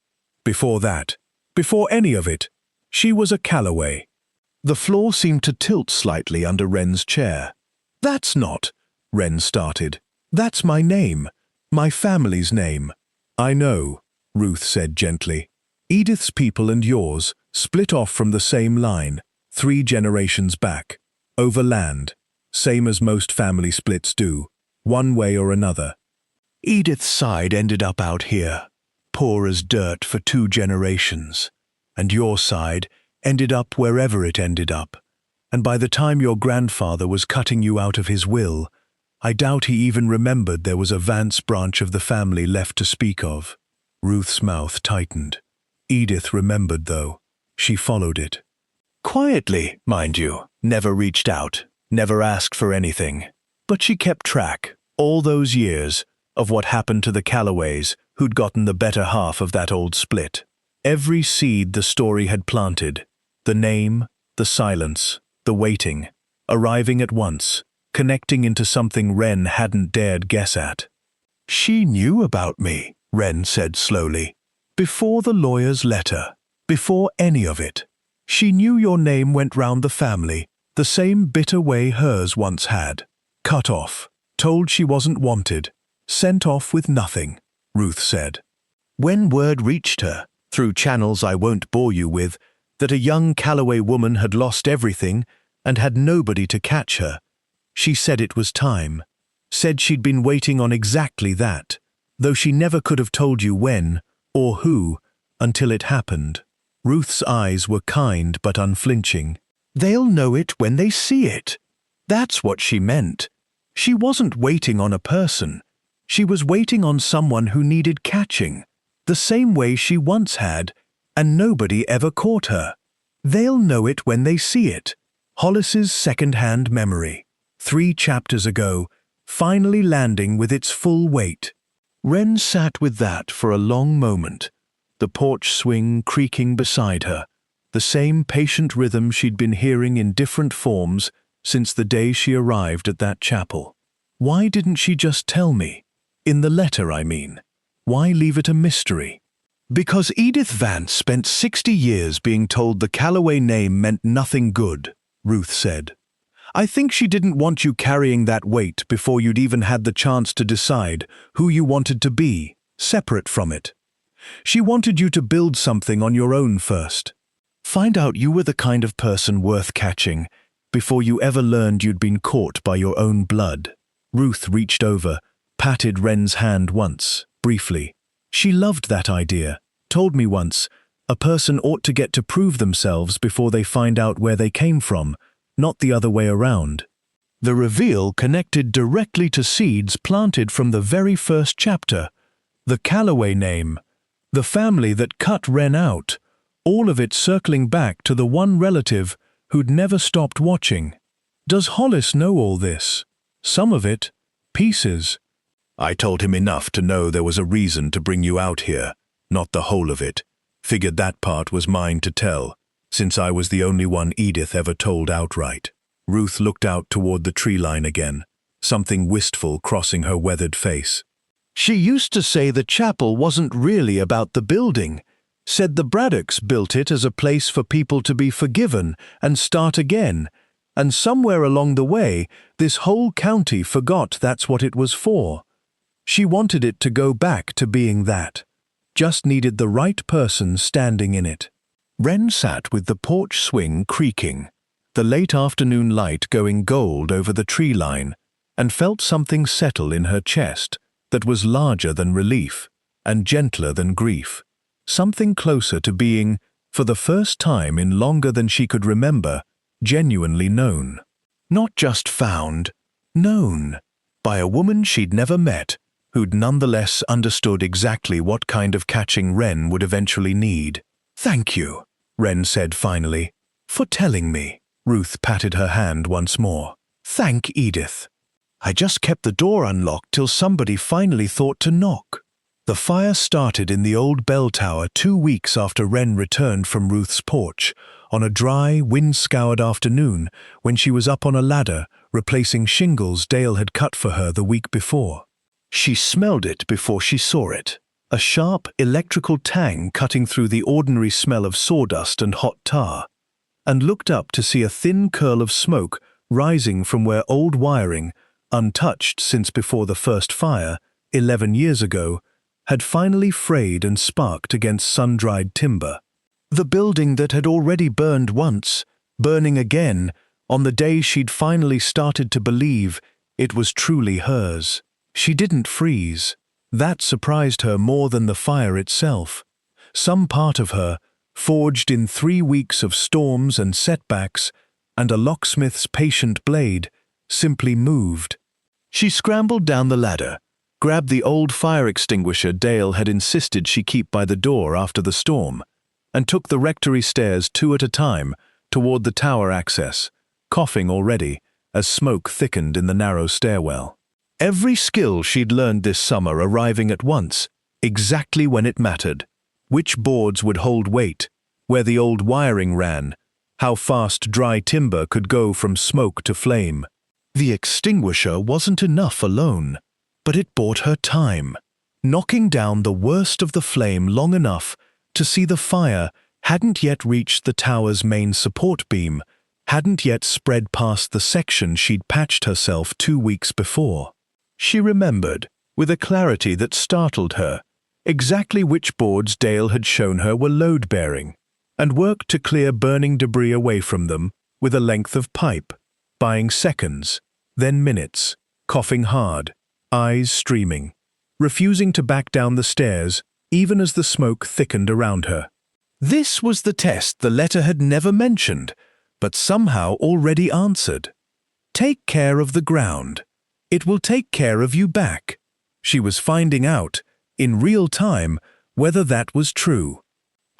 Before that, before any of it, she was a Calloway. The floor seemed to tilt slightly under Wren's chair. "That's not," Wren started. "That's my name, my family's name." "I know," Ruth said gently. "Edith's people and yours split off from the same line, 3 generations back, over land, same as most family splits do, one way or another. Edith's side ended up out here, poor as dirt for 2 generations, and your side ended up wherever it ended up, and by the time your grandfather was cutting you out of his will, I doubt he even remembered there was a Vance branch of the family left to speak of." Ruth's mouth tightened. Edith remembered, though. She followed it. Quietly, mind you, never reached out, never asked for anything. But she kept track, all those years, of what happened to the Callaways who'd gotten the better half of that old split. Every seed the story had planted, the name, the silence, the waiting, arriving at once, connecting into something Wren hadn't dared guess at. She knew about me, Wren said slowly. Before the lawyer's letter, before any of it. She knew your name went round the family, the same bitter way hers once had. Cut off, told she wasn't wanted, sent off with nothing, Ruth said. When word reached her, through channels I won't bore you with, that a young Callaway woman had lost everything and had nobody to catch her, she said it was time, said she'd been waiting on exactly that, though she never could have told you when or who until it happened. Ruth's eyes were kind but unflinching. They'll know it when they see it. That's what she meant. She wasn't waiting on a person. She was waiting on someone who needed catching, the same way she once had, and nobody ever caught her. They'll know it when they see it. Hollis's second-hand memory, 3 chapters ago, finally landing with its full weight. Wren sat with that for a long moment, the porch swing creaking beside her, the same patient rhythm she'd been hearing in different forms since the day she arrived at that chapel. Why didn't she just tell me? In the letter, I mean. Why leave it a mystery? Because Edith Vance spent 60 years being told the Callaway name meant nothing good, Ruth said. I think she didn't want you carrying that weight before you'd even had the chance to decide who you wanted to be, separate from it. She wanted you to build something on your own first. Find out you were the kind of person worth catching before you ever learned you'd been caught by your own blood. Ruth reached over, patted Wren's hand once, briefly. She loved that idea, told me once, a person ought to get to prove themselves before they find out where they came from, not the other way around. The reveal connected directly to seeds planted from the very first chapter. The Callaway name, the family that cut Wren out, all of it circling back to the one relative who'd never stopped watching. Does Hollis know all this? Some of it, pieces. I told him enough to know there was a reason to bring you out here, not the whole of it. Figured that part was mine to tell, since I was the only one Edith ever told outright. Ruth looked out toward the tree line again, something wistful crossing her weathered face. She used to say the chapel wasn't really about the building, said the Braddocks built it as a place for people to be forgiven and start again, and somewhere along the way, this whole county forgot that's what it was for. She wanted it to go back to being that, just needed the right person standing in it. Wren sat with the porch swing creaking, the late afternoon light going gold over the tree line, and felt something settle in her chest that was larger than relief and gentler than grief, something closer to being, for the first time in longer than she could remember, genuinely known. Not just found, known, by a woman she'd never met, who'd nonetheless understood exactly what kind of catching Wren would eventually need. Thank you, Wren said finally, for telling me. Ruth patted her hand once more. Thank Edith. I just kept the door unlocked till somebody finally thought to knock. The fire started in the old bell tower 2 weeks after Wren returned from Ruth's porch, on a dry, wind-scoured afternoon when she was up on a ladder replacing shingles Dale had cut for her the week before. She smelled it before she saw it, a sharp electrical tang cutting through the ordinary smell of sawdust and hot tar, and looked up to see a thin curl of smoke rising from where old wiring, untouched since before the first fire, 11 years ago, had finally frayed and sparked against sun-dried timber. The building that had already burned once, burning again, on the day she'd finally started to believe it was truly hers. She didn't freeze. That surprised her more than the fire itself. Some part of her, forged in 3 weeks of storms and setbacks, and a locksmith's patient blade, simply moved. She scrambled down the ladder, grabbed the old fire extinguisher Dale had insisted she keep by the door after the storm, and took the rectory stairs 2 at a time, toward the tower access, coughing already as smoke thickened in the narrow stairwell. Every skill she'd learned this summer arriving at once, exactly when it mattered. Which boards would hold weight, where the old wiring ran, how fast dry timber could go from smoke to flame. The extinguisher wasn't enough alone, but it bought her time, knocking down the worst of the flame long enough to see the fire hadn't yet reached the tower's main support beam, hadn't yet spread past the section she'd patched herself 2 weeks before. She remembered, with a clarity that startled her, exactly which boards Dale had shown her were load-bearing, and worked to clear burning debris away from them with a length of pipe, buying seconds, then minutes, coughing hard, eyes streaming, refusing to back down the stairs even as the smoke thickened around her. This was the test the letter had never mentioned, but somehow already answered. Take care of the ground. It will take care of you back. She was finding out, in real time, whether that was true.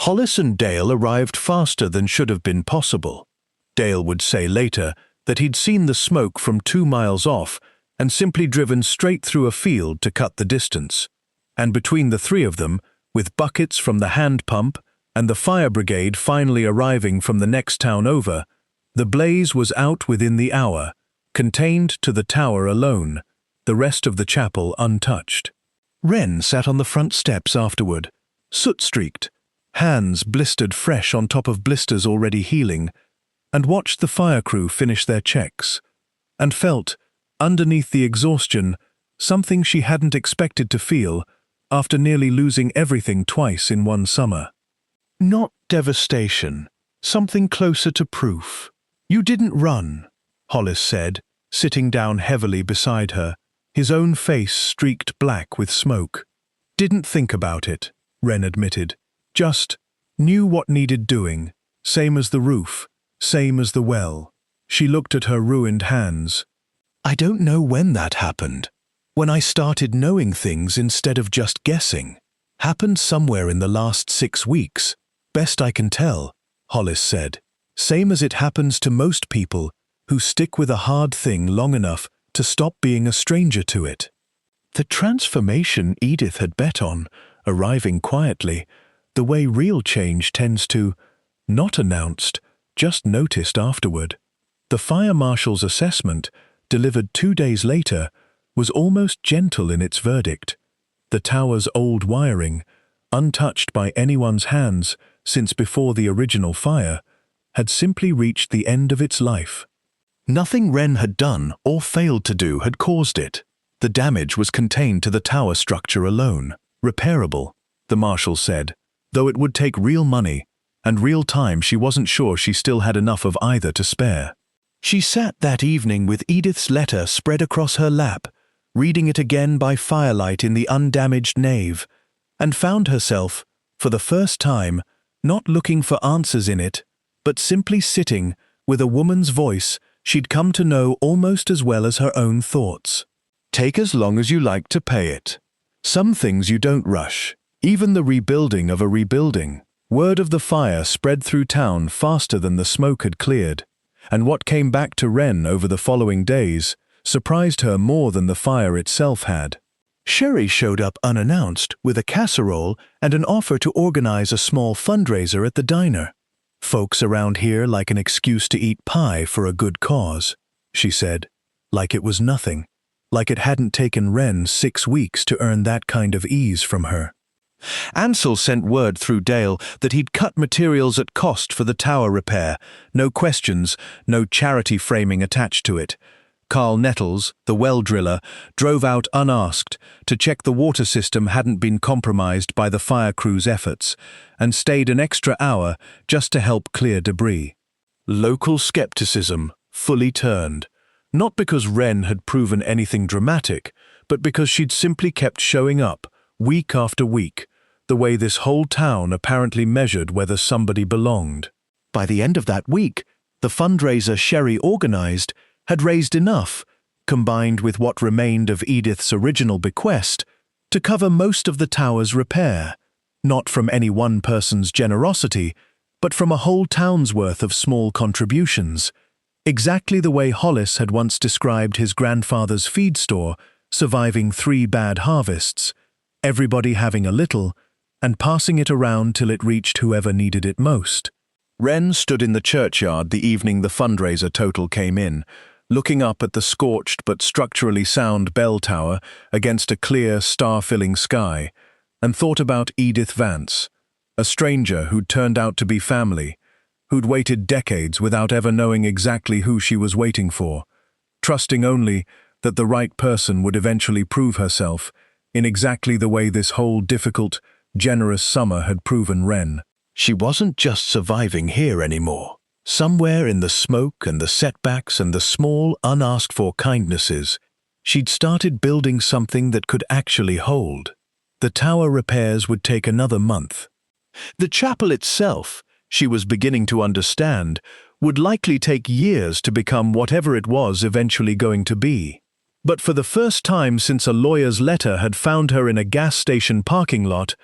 Hollis and Dale arrived faster than should have been possible. Dale would say later that he'd seen the smoke from 2 miles off and simply driven straight through a field to cut the distance. And between the 3 of them, with buckets from the hand pump and the fire brigade finally arriving from the next town over, the blaze was out within the hour, contained to the tower alone, the rest of the chapel untouched. Wren sat on the front steps afterward, soot-streaked, hands blistered fresh on top of blisters already healing, and watched the fire crew finish their checks, and felt, underneath the exhaustion, something she hadn't expected to feel after nearly losing everything twice in one summer. Not devastation, something closer to proof. You didn't run, Hollis said, sitting down heavily beside her, his own face streaked black with smoke. Didn't think about it, Wren admitted. Just knew what needed doing, same as the roof, same as the well. She looked at her ruined hands. I don't know when that happened. When I started knowing things instead of just guessing. Happened somewhere in the last 6 weeks. Best I can tell, Hollis said. Same as it happens to most people who stick with a hard thing long enough to stop being a stranger to it. The transformation Edith had bet on, arriving quietly, the way real change tends to, not announced, just noticed afterward. The fire marshal's assessment, delivered 2 days later, was almost gentle in its verdict. The tower's old wiring, untouched by anyone's hands since before the original fire, had simply reached the end of its life. Nothing Wren had done or failed to do had caused it. The damage was contained to the tower structure alone, repairable, the marshal said, though it would take real money, and real time she wasn't sure she still had enough of either to spare. She sat that evening with Edith's letter spread across her lap, reading it again by firelight in the undamaged nave, and found herself, for the first time, not looking for answers in it, but simply sitting with a woman's voice she'd come to know almost as well as her own thoughts. Take as long as you like to pay it. Some things you don't rush, even the rebuilding of a rebuilding. Word of the fire spread through town faster than the smoke had cleared, and what came back to Wren over the following days surprised her more than the fire itself had. Sherry showed up unannounced with a casserole and an offer to organize a small fundraiser at the diner. Folks around here like an excuse to eat pie for a good cause, she said, like it was nothing, like it hadn't taken Wren 6 weeks to earn that kind of ease from her. Ansel sent word through Dale that he'd cut materials at cost for the tower repair, no questions, no charity framing attached to it. Carl Nettles, the well driller, drove out unasked to check the water system hadn't been compromised by the fire crew's efforts, and stayed an extra hour just to help clear debris. Local skepticism fully turned, not because Wren had proven anything dramatic, but because she'd simply kept showing up, week after week, the way this whole town apparently measured whether somebody belonged. By the end of that week, the fundraiser Sherry organized had raised enough, combined with what remained of Edith's original bequest, to cover most of the tower's repair, not from any one person's generosity, but from a whole town's worth of small contributions, exactly the way Hollis had once described his grandfather's feed store, surviving 3 bad harvests, everybody having a little, and passing it around till it reached whoever needed it most. Wren stood in the churchyard the evening the fundraiser total came in, looking up at the scorched but structurally sound bell tower against a clear, star-filling sky, and thought about Edith Vance, a stranger who'd turned out to be family, who'd waited decades without ever knowing exactly who she was waiting for, trusting only that the right person would eventually prove herself in exactly the way this whole difficult, generous summer had proven Wren. She wasn't just surviving here anymore. Somewhere in the smoke and the setbacks and the small, unasked-for kindnesses, she'd started building something that could actually hold. The tower repairs would take another month. The chapel itself, she was beginning to understand, would likely take years to become whatever it was eventually going to be. But for the first time since a lawyer's letter had found her in a gas station parking lot,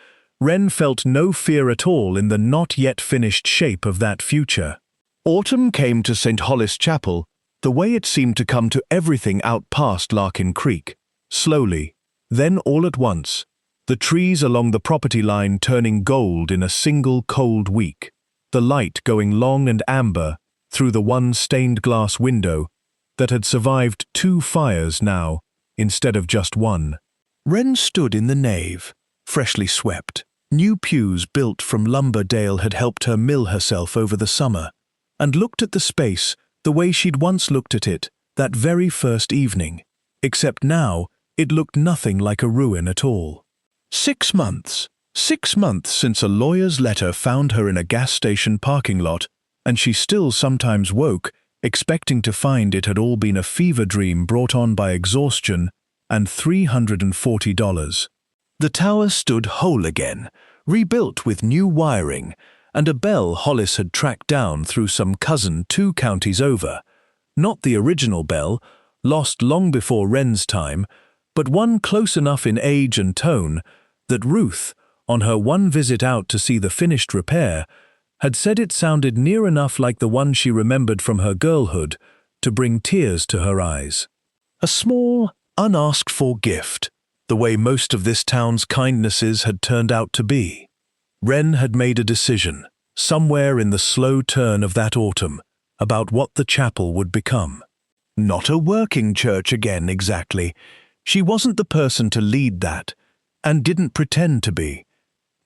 Wren felt no fear at all in the not-yet-finished shape of that future. Autumn came to St. Hollis Chapel the way it seemed to come to everything out past Larkin Creek, slowly, then all at once, the trees along the property line turning gold in a single cold week, the light going long and amber through the one stained-glass window that had survived 2 fires now, instead of just one. Wren stood in the nave, freshly swept. New pews built from lumber Dale had helped her mill herself over the summer, and looked at the space the way she'd once looked at it that very first evening, except now it looked nothing like a ruin at all. 6 months. 6 months since a lawyer's letter found her in a gas station parking lot, and she still sometimes woke, expecting to find it had all been a fever dream brought on by exhaustion and $340. The tower stood whole again, rebuilt with new wiring, and a bell Hollis had tracked down through some cousin 2 counties over. Not the original bell, lost long before Wren's time, but one close enough in age and tone that Ruth, on her one visit out to see the finished repair, had said it sounded near enough like the one she remembered from her girlhood to bring tears to her eyes. A small, unasked-for gift, the way most of this town's kindnesses had turned out to be. Wren had made a decision, somewhere in the slow turn of that autumn, about what the chapel would become. Not a working church again, exactly. She wasn't the person to lead that, and didn't pretend to be.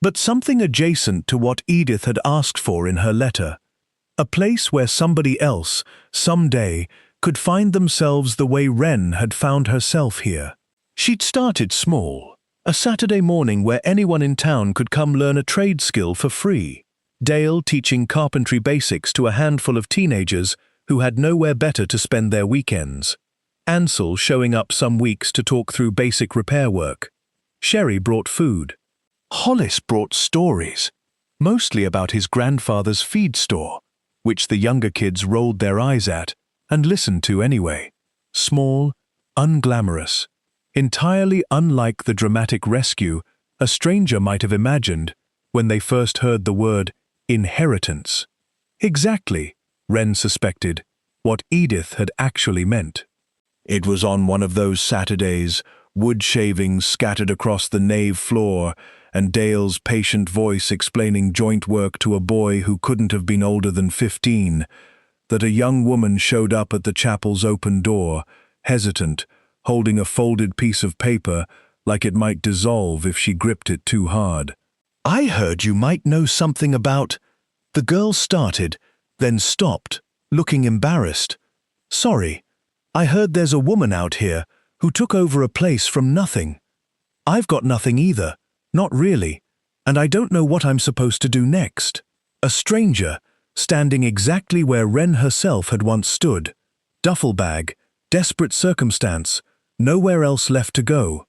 But something adjacent to what Edith had asked for in her letter. A place where somebody else, someday, could find themselves the way Wren had found herself here. She'd started small. A Saturday morning where anyone in town could come learn a trade skill for free. Dale teaching carpentry basics to a handful of teenagers who had nowhere better to spend their weekends. Ansel showing up some weeks to talk through basic repair work. Sherry brought food. Hollis brought stories, mostly about his grandfather's feed store, which the younger kids rolled their eyes at and listened to anyway. Small, unglamorous, entirely unlike the dramatic rescue a stranger might have imagined when they first heard the word inheritance. Exactly, Wren suspected, what Edith had actually meant. It was on one of those Saturdays, wood shavings scattered across the nave floor, and Dale's patient voice explaining joint work to a boy who couldn't have been older than 15, that a young woman showed up at the chapel's open door, hesitant, holding a folded piece of paper like it might dissolve if she gripped it too hard. "I heard you might know something about—" The girl started, then stopped, looking embarrassed. "Sorry, I heard there's a woman out here who took over a place from nothing. I've got nothing either, not really, and I don't know what I'm supposed to do next." A stranger, standing exactly where Wren herself had once stood. Duffel bag, desperate circumstance, nowhere else left to go.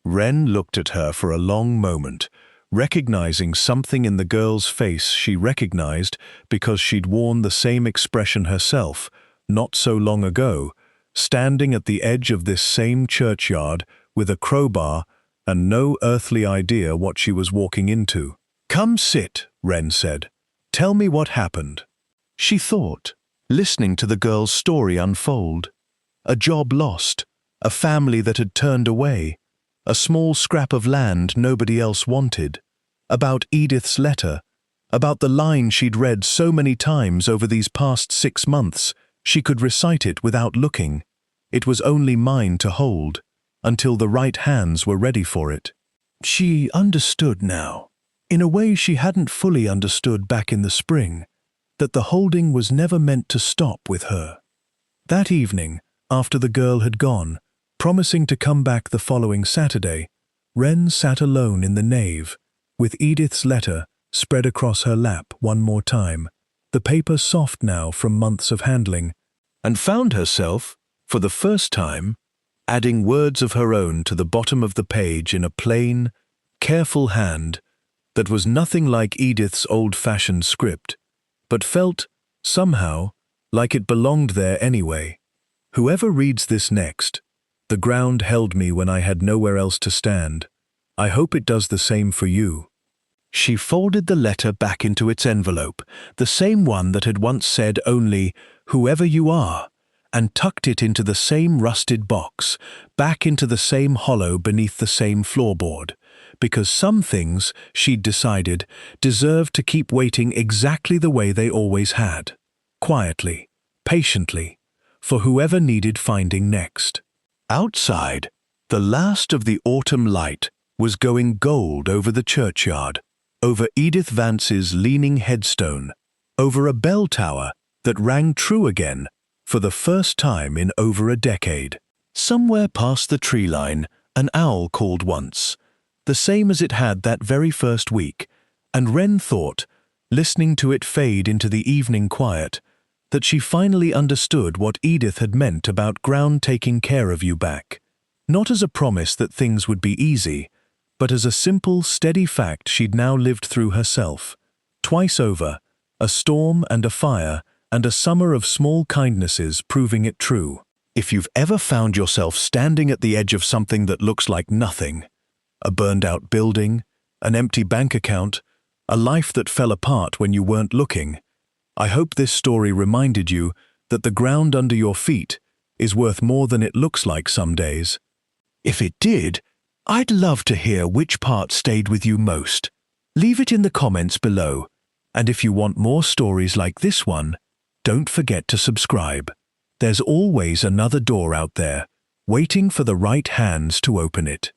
Wren looked at her for a long moment, recognizing something in the girl's face she recognized because she'd worn the same expression herself, not so long ago, standing at the edge of this same churchyard with a crowbar and no earthly idea what she was walking into. "Come sit," Wren said. Tell me what happened. She thought, listening to the girl's story unfold. A job lost, a family that had turned away, a small scrap of land nobody else wanted, about Edith's letter, about the line she'd read so many times over these past 6 months, she could recite it without looking. It was only mine to hold, until the right hands were ready for it. She understood now, in a way she hadn't fully understood back in the spring, that the holding was never meant to stop with her. That evening, after the girl had gone, promising to come back the following Saturday, Wren sat alone in the nave, with Edith's letter spread across her lap one more time, the paper soft now from months of handling, and found herself, for the first time, adding words of her own to the bottom of the page in a plain, careful hand that was nothing like Edith's old-fashioned script, but felt, somehow, like it belonged there anyway. Whoever reads this next, the ground held me when I had nowhere else to stand. I hope it does the same for you. She folded the letter back into its envelope, the same one that had once said only, "Whoever you are," and tucked it into the same rusted box, back into the same hollow beneath the same floorboard, because some things, she'd decided, deserved to keep waiting exactly the way they always had, quietly, patiently, for whoever needed finding next. Outside, the last of the autumn light was going gold over the churchyard, over Edith Vance's leaning headstone, over a bell tower that rang true again for the first time in over a decade. Somewhere past the tree line, an owl called once, the same as it had that very first week, and Wren thought, listening to it fade into the evening quiet, that she finally understood what Edith had meant about ground taking care of you back, not as a promise that things would be easy, but as a simple, steady fact she'd now lived through herself, twice over, a storm and a fire, and a summer of small kindnesses proving it true. If you've ever found yourself standing at the edge of something that looks like nothing, a burned-out building, an empty bank account, a life that fell apart when you weren't looking, I hope this story reminded you that the ground under your feet is worth more than it looks like some days. If it did, I'd love to hear which part stayed with you most. Leave it in the comments below, and if you want more stories like this one, don't forget to subscribe. There's always another door out there, waiting for the right hands to open it.